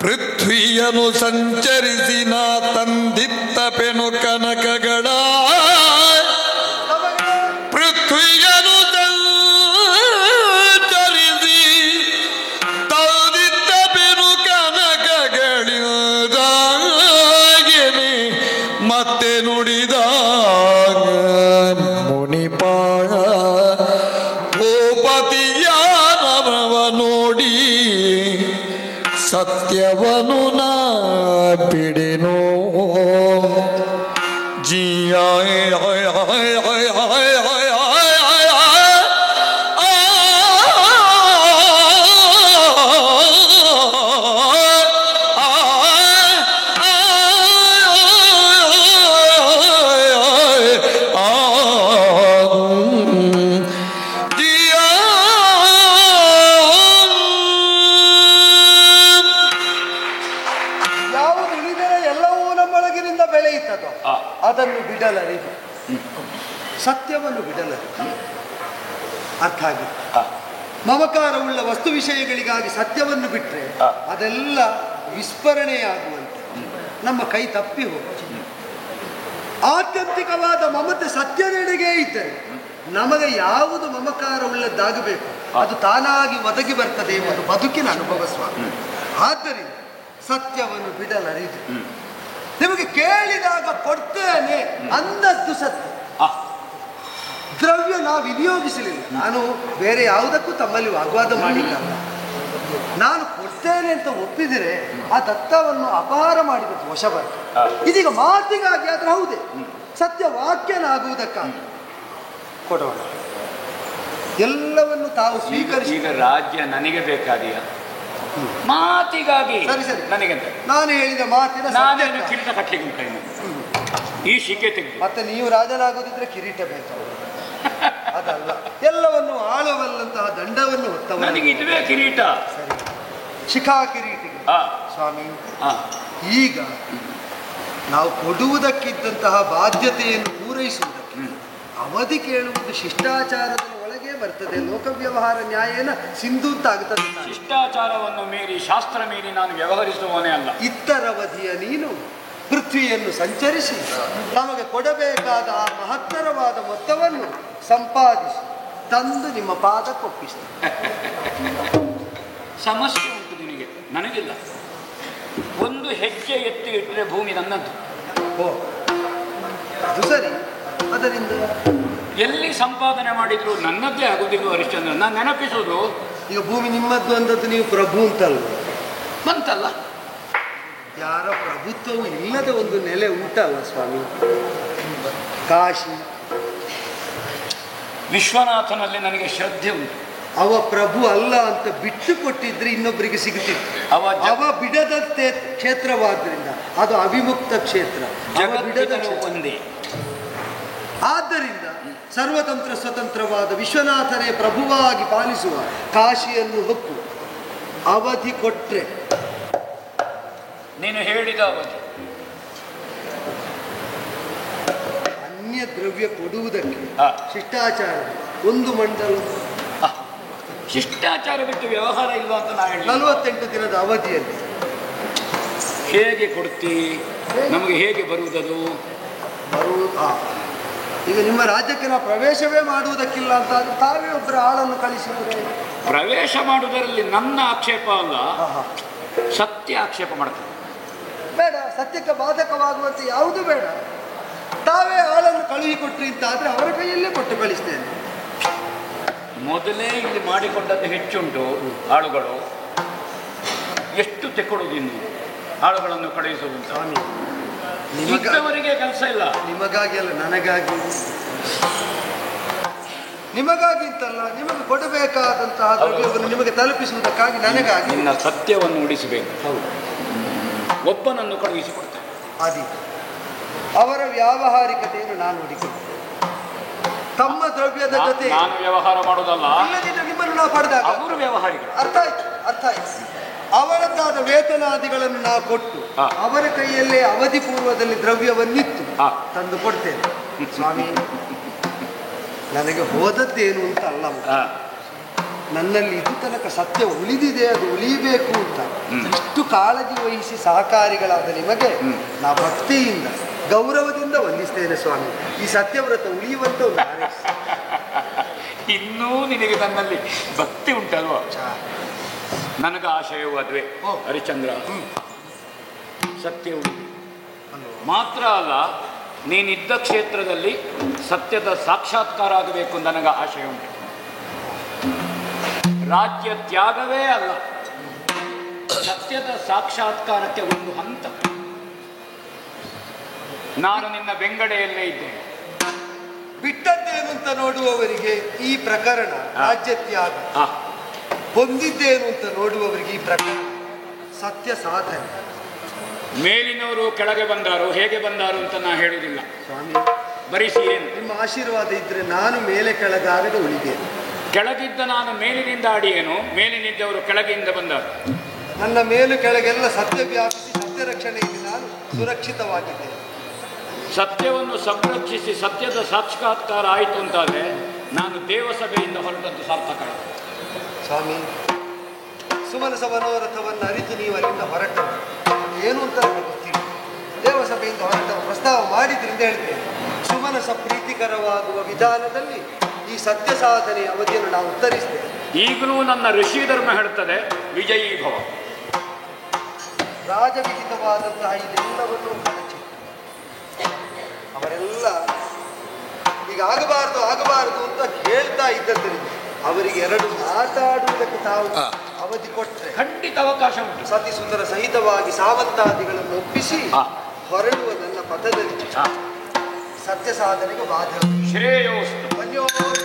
ಪೃಥ್ವಿಯನ್ನು ಸಂಚರಿಸಿ ನಾ ತಂದಿತ್ತ ಪೆನು ಕನಕಗಳ ಪೃಥ್ವಿಯನ್ನು ಸಂಚರಿಸಿ ತಂದಿತ್ತ ಪೆನು ಕನಕಗಳಿದಾಗೆನೆ ಮತ್ತೆ ನುಡಿದ ಮುನಿಪಾಳ ಭೂಪತಿಯ ನಮವ ನೋಡಿ ಸತ್ಯವನು ನಾ ಬಿಡೆನೋ ಜಿಯ ಅದನ್ನು ಬಿಡಲರಿದು, ಸತ್ಯವನ್ನು ಬಿಡಲರಿದು. ಅರ್ಥ ಆಗಿದೆ. ಮಮಕಾರವುಳ್ಳ ವಸ್ತು ವಿಷಯಗಳಿಗಾಗಿ ಸತ್ಯವನ್ನು ಬಿಟ್ಟರೆ ಅದೆಲ್ಲ ವಿಸ್ಮರಣೆಯಾಗುವಂತೆ ನಮ್ಮ ಕೈ ತಪ್ಪಿ ಹೋಗುತ್ತದೆ. ಆತ್ಯಂತಿಕವಾದ ಮಮತೆ ಸತ್ಯದೆಡೆಗೆ ಇದ್ದರೆ ನಮಗೆ ಯಾವುದು ಮಮಕಾರವುಳ್ಳದ್ದಾಗಬೇಕು ಅದು ತಾನಾಗಿ ಒದಗಿ ಬರ್ತದೆ ಎಂಬುದು ಬದುಕಿನ ಅನುಭವ ಸ್ವಾಮಿ. ಆದ್ದರಿಂದ ಸತ್ಯವನ್ನು ಬಿಡಲರಿದು. ನಿಮಗೆ ಕೇಳಿದಾಗ ಕೊಡ್ತೇನೆ ಅಂದದ್ದು ಸತ್ಯ. ದ್ರವ್ಯ ನಾವು ವಿನಿಯೋಗಿಸಲಿಲ್ಲ. ನಾನು ಬೇರೆ ಯಾವುದಕ್ಕೂ ತಮ್ಮಲ್ಲಿ ವಾಗ್ವಾದ ಮಾಡಿಲ್ಲ. ನಾನು ಕೊಡ್ತೇನೆ ಅಂತ ಒಪ್ಪಿದರೆ ಆ ದತ್ತವನ್ನು ಅಪಹಾರ ಮಾಡಿದ್ದು ವಶ ಬರ್ತದೆ. ಇದೀಗ ಮಾತಿಗಾಗಿ ಆದ್ರೆ ಹೌದೇ ಸತ್ಯ ವಾಕ್ಯನಾಗುವುದಕ್ಕಾಗಿ ಕೊಡೋಣ. ಎಲ್ಲವನ್ನು ತಾವು ಸ್ವೀಕರಿಸಿ. ಈಗ ರಾಜ್ಯ ನನಗೆ ಬೇಕಾದೆಯಾ? ಮಾತಿಗಾಗಿ ಸರಿ ಸರಿ ನನಗೆ ನಾನು ಹೇಳಿದ ಮಾತಿನ ನಾನೇನು ಕಿರೀಟ ಕಟ್ಟಲಿಕ್ಕೆ ಉಂಟು ಈ ಶಿಕೆ ತೆಗೆದು ಮತ್ತೆ ನೀವು ರಾಜನಾಗೋದಿದ್ರೆ ಕಿರೀಟ ಬೇಕು ಅದಲ್ಲ. ಎಲ್ಲವನ್ನು ಆಳುವಲ್ಲಂತಹ ದಂಡವನ್ನು ಹೊತ್ತವ ನನಗೆ ಇದುವೇ ಕಿರೀಟ. ಸರಿ ಶಿಖಾ ಕಿರೀಟಿಗೆ ಸ್ವಾಮಿ. ಈಗ ನಾವು ಕೊಡುವುದಕ್ಕಿದ್ದಂತಹ ಬಾಧ್ಯತೆಯನ್ನು ಪೂರೈಸುವುದಕ್ಕೆ ಅವಧಿ ಕೇಳುವುದು ಶಿಷ್ಟಾಚಾರದ ಒಳಗೆ ಬರ್ತದೆ. ಲೋಕ ವ್ಯವಹಾರ ನ್ಯಾಯನ ಸಿಂಧು ಅಂತ ಆಗ್ತದೆ. ಶಿಷ್ಟಾಚಾರವನ್ನು ಮೀರಿ ಶಾಸ್ತ್ರ ಮೀರಿ ನಾನು ವ್ಯವಹರಿಸುವವನೇ ಅಲ್ಲ. ಇತ್ತರವಧಿಯ ನೀನು ಪೃಥ್ವಿಯನ್ನು ಸಂಚರಿಸಿ ನಮಗೆ ಕೊಡಬೇಕಾದ ಆ ಮಹತ್ತರವಾದ ಮೊತ್ತವನ್ನು ಸಂಪಾದಿಸಿ ತಂದು ನಿಮ್ಮ ಪಾದಕ್ಕೊಪ್ಪಿಸ್ತೇನೆ. ಸಮಸ್ಯೆ ಉಂಟು ನಿನಗೆ, ನನಗಿಲ್ಲ. ಒಂದು ಹೆಜ್ಜೆ ಎತ್ತಿ ಇಟ್ಟರೆ ಭೂಮಿ ನನ್ನದು. ಓ ಅದು ಸರಿ. ಅದರಿಂದ ಎಲ್ಲಿ ಸಂಪಾದನೆ ಮಾಡಿದ್ರು ನನ್ನದ್ದೇ ಆಗುದಿಲ್ಲ ಹರಿಶ್ಚಂದ್ರ. ನಾನು ನೆನಪಿಸುವುದು ಈಗ ಭೂಮಿ ನಿಮ್ಮದ್ದು ಅಂದದ್ದು ನೀವು ಪ್ರಭು ಅಂತಲ್ಲ ಬಂತಲ್ಲ. ಯಾರ ಪ್ರಭುತ್ವವು ಇಲ್ಲದ ಒಂದು ನೆಲೆ ಉಂಟಲ್ಲ ಸ್ವಾಮಿ. ಕಾಶಿ ವಿಶ್ವನಾಥನಲ್ಲಿ ನನಗೆ ಶ್ರದ್ಧೆ ಉಂಟು. ಅವ ಪ್ರಭು ಅಲ್ಲ ಅಂತ ಬಿಟ್ಟು ಕೊಟ್ಟಿದ್ರೆ ಇನ್ನೊಬ್ಬರಿಗೆ ಸಿಗುತ್ತಿತ್ತು. ಅವ ಬಿಡದ ಕ್ಷೇತ್ರವಾದ್ರಿಂದ ಅದು ಅವಿಮುಕ್ತ ಕ್ಷೇತ್ರ. ಒಂದೇ. ಆದ್ದರಿಂದ ಸರ್ವತಂತ್ರ ಸ್ವತಂತ್ರವಾದ ವಿಶ್ವನಾಥನೇ ಪ್ರಭುವಾಗಿ ಪಾಲಿಸುವ ಕಾಶಿಯನ್ನು ಹೊಕ್ಕು ಅವಧಿ ಕೊಟ್ರೆ ನೀನು ಹೇಳಿದ ಅವಧಿ. ಅನ್ಯ ದ್ರವ್ಯ ಕೊಡುವುದಕ್ಕೆ ಶಿಷ್ಟಾಚಾರ ಒಂದು ಮಂಡಲ. ಶಿಷ್ಟಾಚಾರ ಬಿಟ್ಟು ವ್ಯವಹಾರ ಇಲ್ವಾ ಅಂತ ನಾನು ಹೇಳಿ. 48 ದಿನದ ಅವಧಿಯಲ್ಲಿ ಹೇಗೆ ಕೊಡ್ತಿ? ನಮಗೆ ಹೇಗೆ ಬರುವುದದು? ಈಗ ನಿಮ್ಮ ರಾಜ್ಯಕ್ಕೆ ನಾವು ಪ್ರವೇಶವೇ ಮಾಡುವುದಕ್ಕಿಲ್ಲ ಅಂತ ತಾವೇ ಒಬ್ಬರ ಆಳನ್ನು ಕಳಿಸಿದರೆ ಪ್ರವೇಶ ಮಾಡುವುದರಲ್ಲಿ ನನ್ನ ಆಕ್ಷೇಪ ಅಲ್ಲ, ಸತ್ಯ ಆಕ್ಷೇಪ ಮಾಡ್ತದೆ. ಬೇಡ, ಸತ್ಯಕ್ಕೆ ಬಾಧಕವಾಗುವಂತೆ ಯಾವುದು ಬೇಡ. ತಾವೇ ಆಳನ್ನು ಕಳುಹಿಕೊಟ್ರಿ ಅಂತ ಆದರೆ ಅವರ ಕೈಯಲ್ಲೇ ಕೊಟ್ಟು ಕಳಿಸ್ತೇನೆ. ಮೊದಲೇ ಇಲ್ಲಿ ಮಾಡಿಕೊಂಡದ್ದು ಹೆಚ್ಚುಂಟು ಆಳುಗಳು. ಎಷ್ಟು ತೆಕ್ಕೊಡುವುದು ಇನ್ನು ಆಳುಗಳನ್ನು ಕಳುಹಿಸುವುದು? ಸ್ವಾಮಿ, ನಿಮಗವರಿಗೆ ಕೆಲಸ ಇಲ್ಲ. ನಿಮಗಾಗಿ ಅಲ್ಲ, ನನಗಾಗಿ. ನಿಮಗಾಗಿ ಅಂತಲ್ಲ, ನಿಮಗೆ ಕೊಡಬೇಕಾದಂತಹ ದ್ರವ್ಯವನ್ನು ನಿಮಗೆ ತಲುಪಿಸುವುದಕ್ಕಾಗಿ, ನನಗಾಗಿ. ನಿನ್ನ ಸತ್ಯವನ್ನು ಉಳಿಸಬೇಕು. ಹೌದು, ಒಬ್ಬನನ್ನು ಕಳುಹಿಸಿಕೊಡ್ತೇನೆ. ಅದಿ ಅವರ ವ್ಯಾವಹಾರಿಕತೆಯನ್ನು ನಾನು ನೋಡಿಕೊಂಡೆ. ತಮ್ಮ ದ್ರವ್ಯದ ಜೊತೆ ನಾನು ವ್ಯವಹಾರ ಮಾಡೋದಲ್ಲ, ಇಲ್ಲದಿದ್ದರೆ ನಿಮ್ಮನ್ನು ನಾವು ಪಡೆದಾಗ ಅವರು ವ್ಯವಹಾರಿಗಳು. ಅರ್ಥ ಆಯ್ತು. ಅವರದ್ದಾದ ವೇತನಾದಿಗಳನ್ನು ನಾವು ಕೊಟ್ಟು ಅವರ ಕೈಯಲ್ಲೇ ಅವಧಿ ಪೂರ್ವದಲ್ಲಿ ದ್ರವ್ಯವನ್ನಿತ್ತು ತಂದು ಕೊಡ್ತೇನೆ. ಸ್ವಾಮಿ, ನನಗೆ ಹೋದದ್ದೇನು ಅಂತ ಅಲ್ಲ, ನನ್ನಲ್ಲಿ ಇದು ತನಕ ಸತ್ಯ ಉಳಿದಿದೆ, ಅದು ಉಳಿಯಬೇಕು ಅಂತ ಇಷ್ಟು ಕಾಳಜಿ ವಹಿಸಿ ಸಹಕಾರಿಗಳಾದ ನಿಮಗೆ ನಾ ಭಕ್ತಿಯಿಂದ ಗೌರವದಿಂದ ವಂದಿಸ್ತೇನೆ ಸ್ವಾಮಿ. ಈ ಸತ್ಯವ್ರತ ಉಳಿಯುವಂತ ಇನ್ನೂ ನಿನಗೆ ನನ್ನಲ್ಲಿ ಭಕ್ತಿ ಉಂಟಲ್ವಾ? ನನಗ ಆಶಯವು ಅದುವೆ ಹರಿಶ್ಚಂದ್ರ. ಸತ್ಯ ಉಳಿ ಮಾತ್ರ ಅಲ್ಲ, ನೀನಿದ್ದ ಕ್ಷೇತ್ರದಲ್ಲಿ ಸತ್ಯದ ಸಾಕ್ಷಾತ್ಕಾರ ಆಗಬೇಕು ನನಗ ಆಶಯ ಉಂಟು. ರಾಜ್ಯ ತ್ಯಾಗವೇ ಅಲ್ಲ, ಸತ್ಯದ ಸಾಕ್ಷಾತ್ಕಾರಕ್ಕೆ ಒಂದು ಹಂತ. ನಾನು ನಿನ್ನ ಬೆಂಗಡೆಯಲ್ಲೇ ಇದ್ದೇನೆ. ಬಿಟ್ಟದ್ದೇನು ಅಂತ ನೋಡುವವರಿಗೆ ಈ ಪ್ರಕರಣ ರಾಜ್ಯ ತ್ಯಾಗ, ಹೊಂದಿದ್ದೇನು ಅಂತ ನೋಡುವವರಿಗೆ ಈ ಪ್ರಕರಣ ಸತ್ಯ ಸಾಧನೆ. ಮೇಲಿನವರು ಕೆಳಗೆ ಬಂದಾರೋ ಹೇಗೆ ಬಂದಾರೋ ಅಂತ ನಾ ಹೇಳುವುದಿಲ್ಲ ಸ್ವಾಮಿ. ಬರಿಸಿ ಏನು ನಿಮ್ಮ ಆಶೀರ್ವಾದ ಇದ್ರೆ ನಾನು ಮೇಲೆ ಕೆಳಗಾಗದೆ ಉಳಿದೇನೆ. ಕೆಳಗಿದ್ದ ನಾನು ಮೇಲಿನಿಂದ ಆಡಿಯೇನು, ಮೇಲಿನಿದ್ದವರು ಕೆಳಗಿಂದ ಬಂದರು. ನನ್ನ ಮೇಲು ಕೆಳಗೆಲ್ಲ ಸತ್ಯ ವ್ಯಾಪಿಸಿ ಸತ್ಯ ರಕ್ಷಣೆಯಲ್ಲಿ ನಾನು ಸುರಕ್ಷಿತವಾಗಿದ್ದೇನೆ. ಸತ್ಯವನ್ನು ಸಂರಕ್ಷಿಸಿ ಸತ್ಯದ ಸಾಕ್ಷಾತ್ಕಾರ ಆಯಿತು ಅಂತಾದರೆ ನಾನು ದೇವಸಭೆಯಿಂದ ಹೊರಟದ್ದು ಸಾರ್ಥಕ. ಸ್ವಾಮಿ, ಸುಮನಸ ಮನೋರಥವನ್ನು ಅರಿತು ನೀವು ಅಲ್ಲಿಂದ ಹೊರಟರು ಏನು ಅಂತ ನನಗೆ ಗೊತ್ತಿಲ್ಲ. ದೇವಸಭೆಯಿಂದ ಹೊರಟವು ಪ್ರಸ್ತಾವ ಮಾಡಿದ್ರಿಂದ ಹೇಳ್ತೇನೆ. ಸುಮನಸ ಪ್ರೀತಿಕರವಾಗುವ ವಿಧಾನದಲ್ಲಿ ಈ ಸತ್ಯ ಸಾಧನೆಯ ಅವಧಿಯನ್ನು ನಾವು ಉತ್ತರಿಸ್ತೇವೆ. ಈಗಲೂ ನನ್ನ ಋಷಿ ಧರ್ಮ ಹೇಳ್ತದೆ, ವಿಜಯೀ ಭವ. ರಾಜವಿಹಿತವಾದಂತಹ ಇದೆಲ್ಲವನ್ನು ಕಳಚಿ ಅವರೆಲ್ಲ ಈಗ ಆಗಬಾರದು ಅಂತ ಹೇಳ್ತಾ ಇದ್ದದ್ದರಿಂದ ಅವರಿಗೆ ಎರಡು ಮಾತಾಡುವುದಕ್ಕೆ ತಾವು ಅವಧಿ ಕೊಟ್ಟರೆ ಖಂಡಿತ ಅವಕಾಶ ಉಂಟು. ಸತಿ ಸುಂದರ ಸಹಿತವಾಗಿ ಸಾವಂತಾದಿಗಳನ್ನು ಒಪ್ಪಿಸಿ ಹೊರಡುವ ನನ್ನ ಪಥದಲ್ಲಿ ಸತ್ಯ ಸಾಧನೆಗೆ ಬಾಧ್ಯ. ಶ್ರೇಯೋಸ್ತು. ಧನ್ಯವಾದ.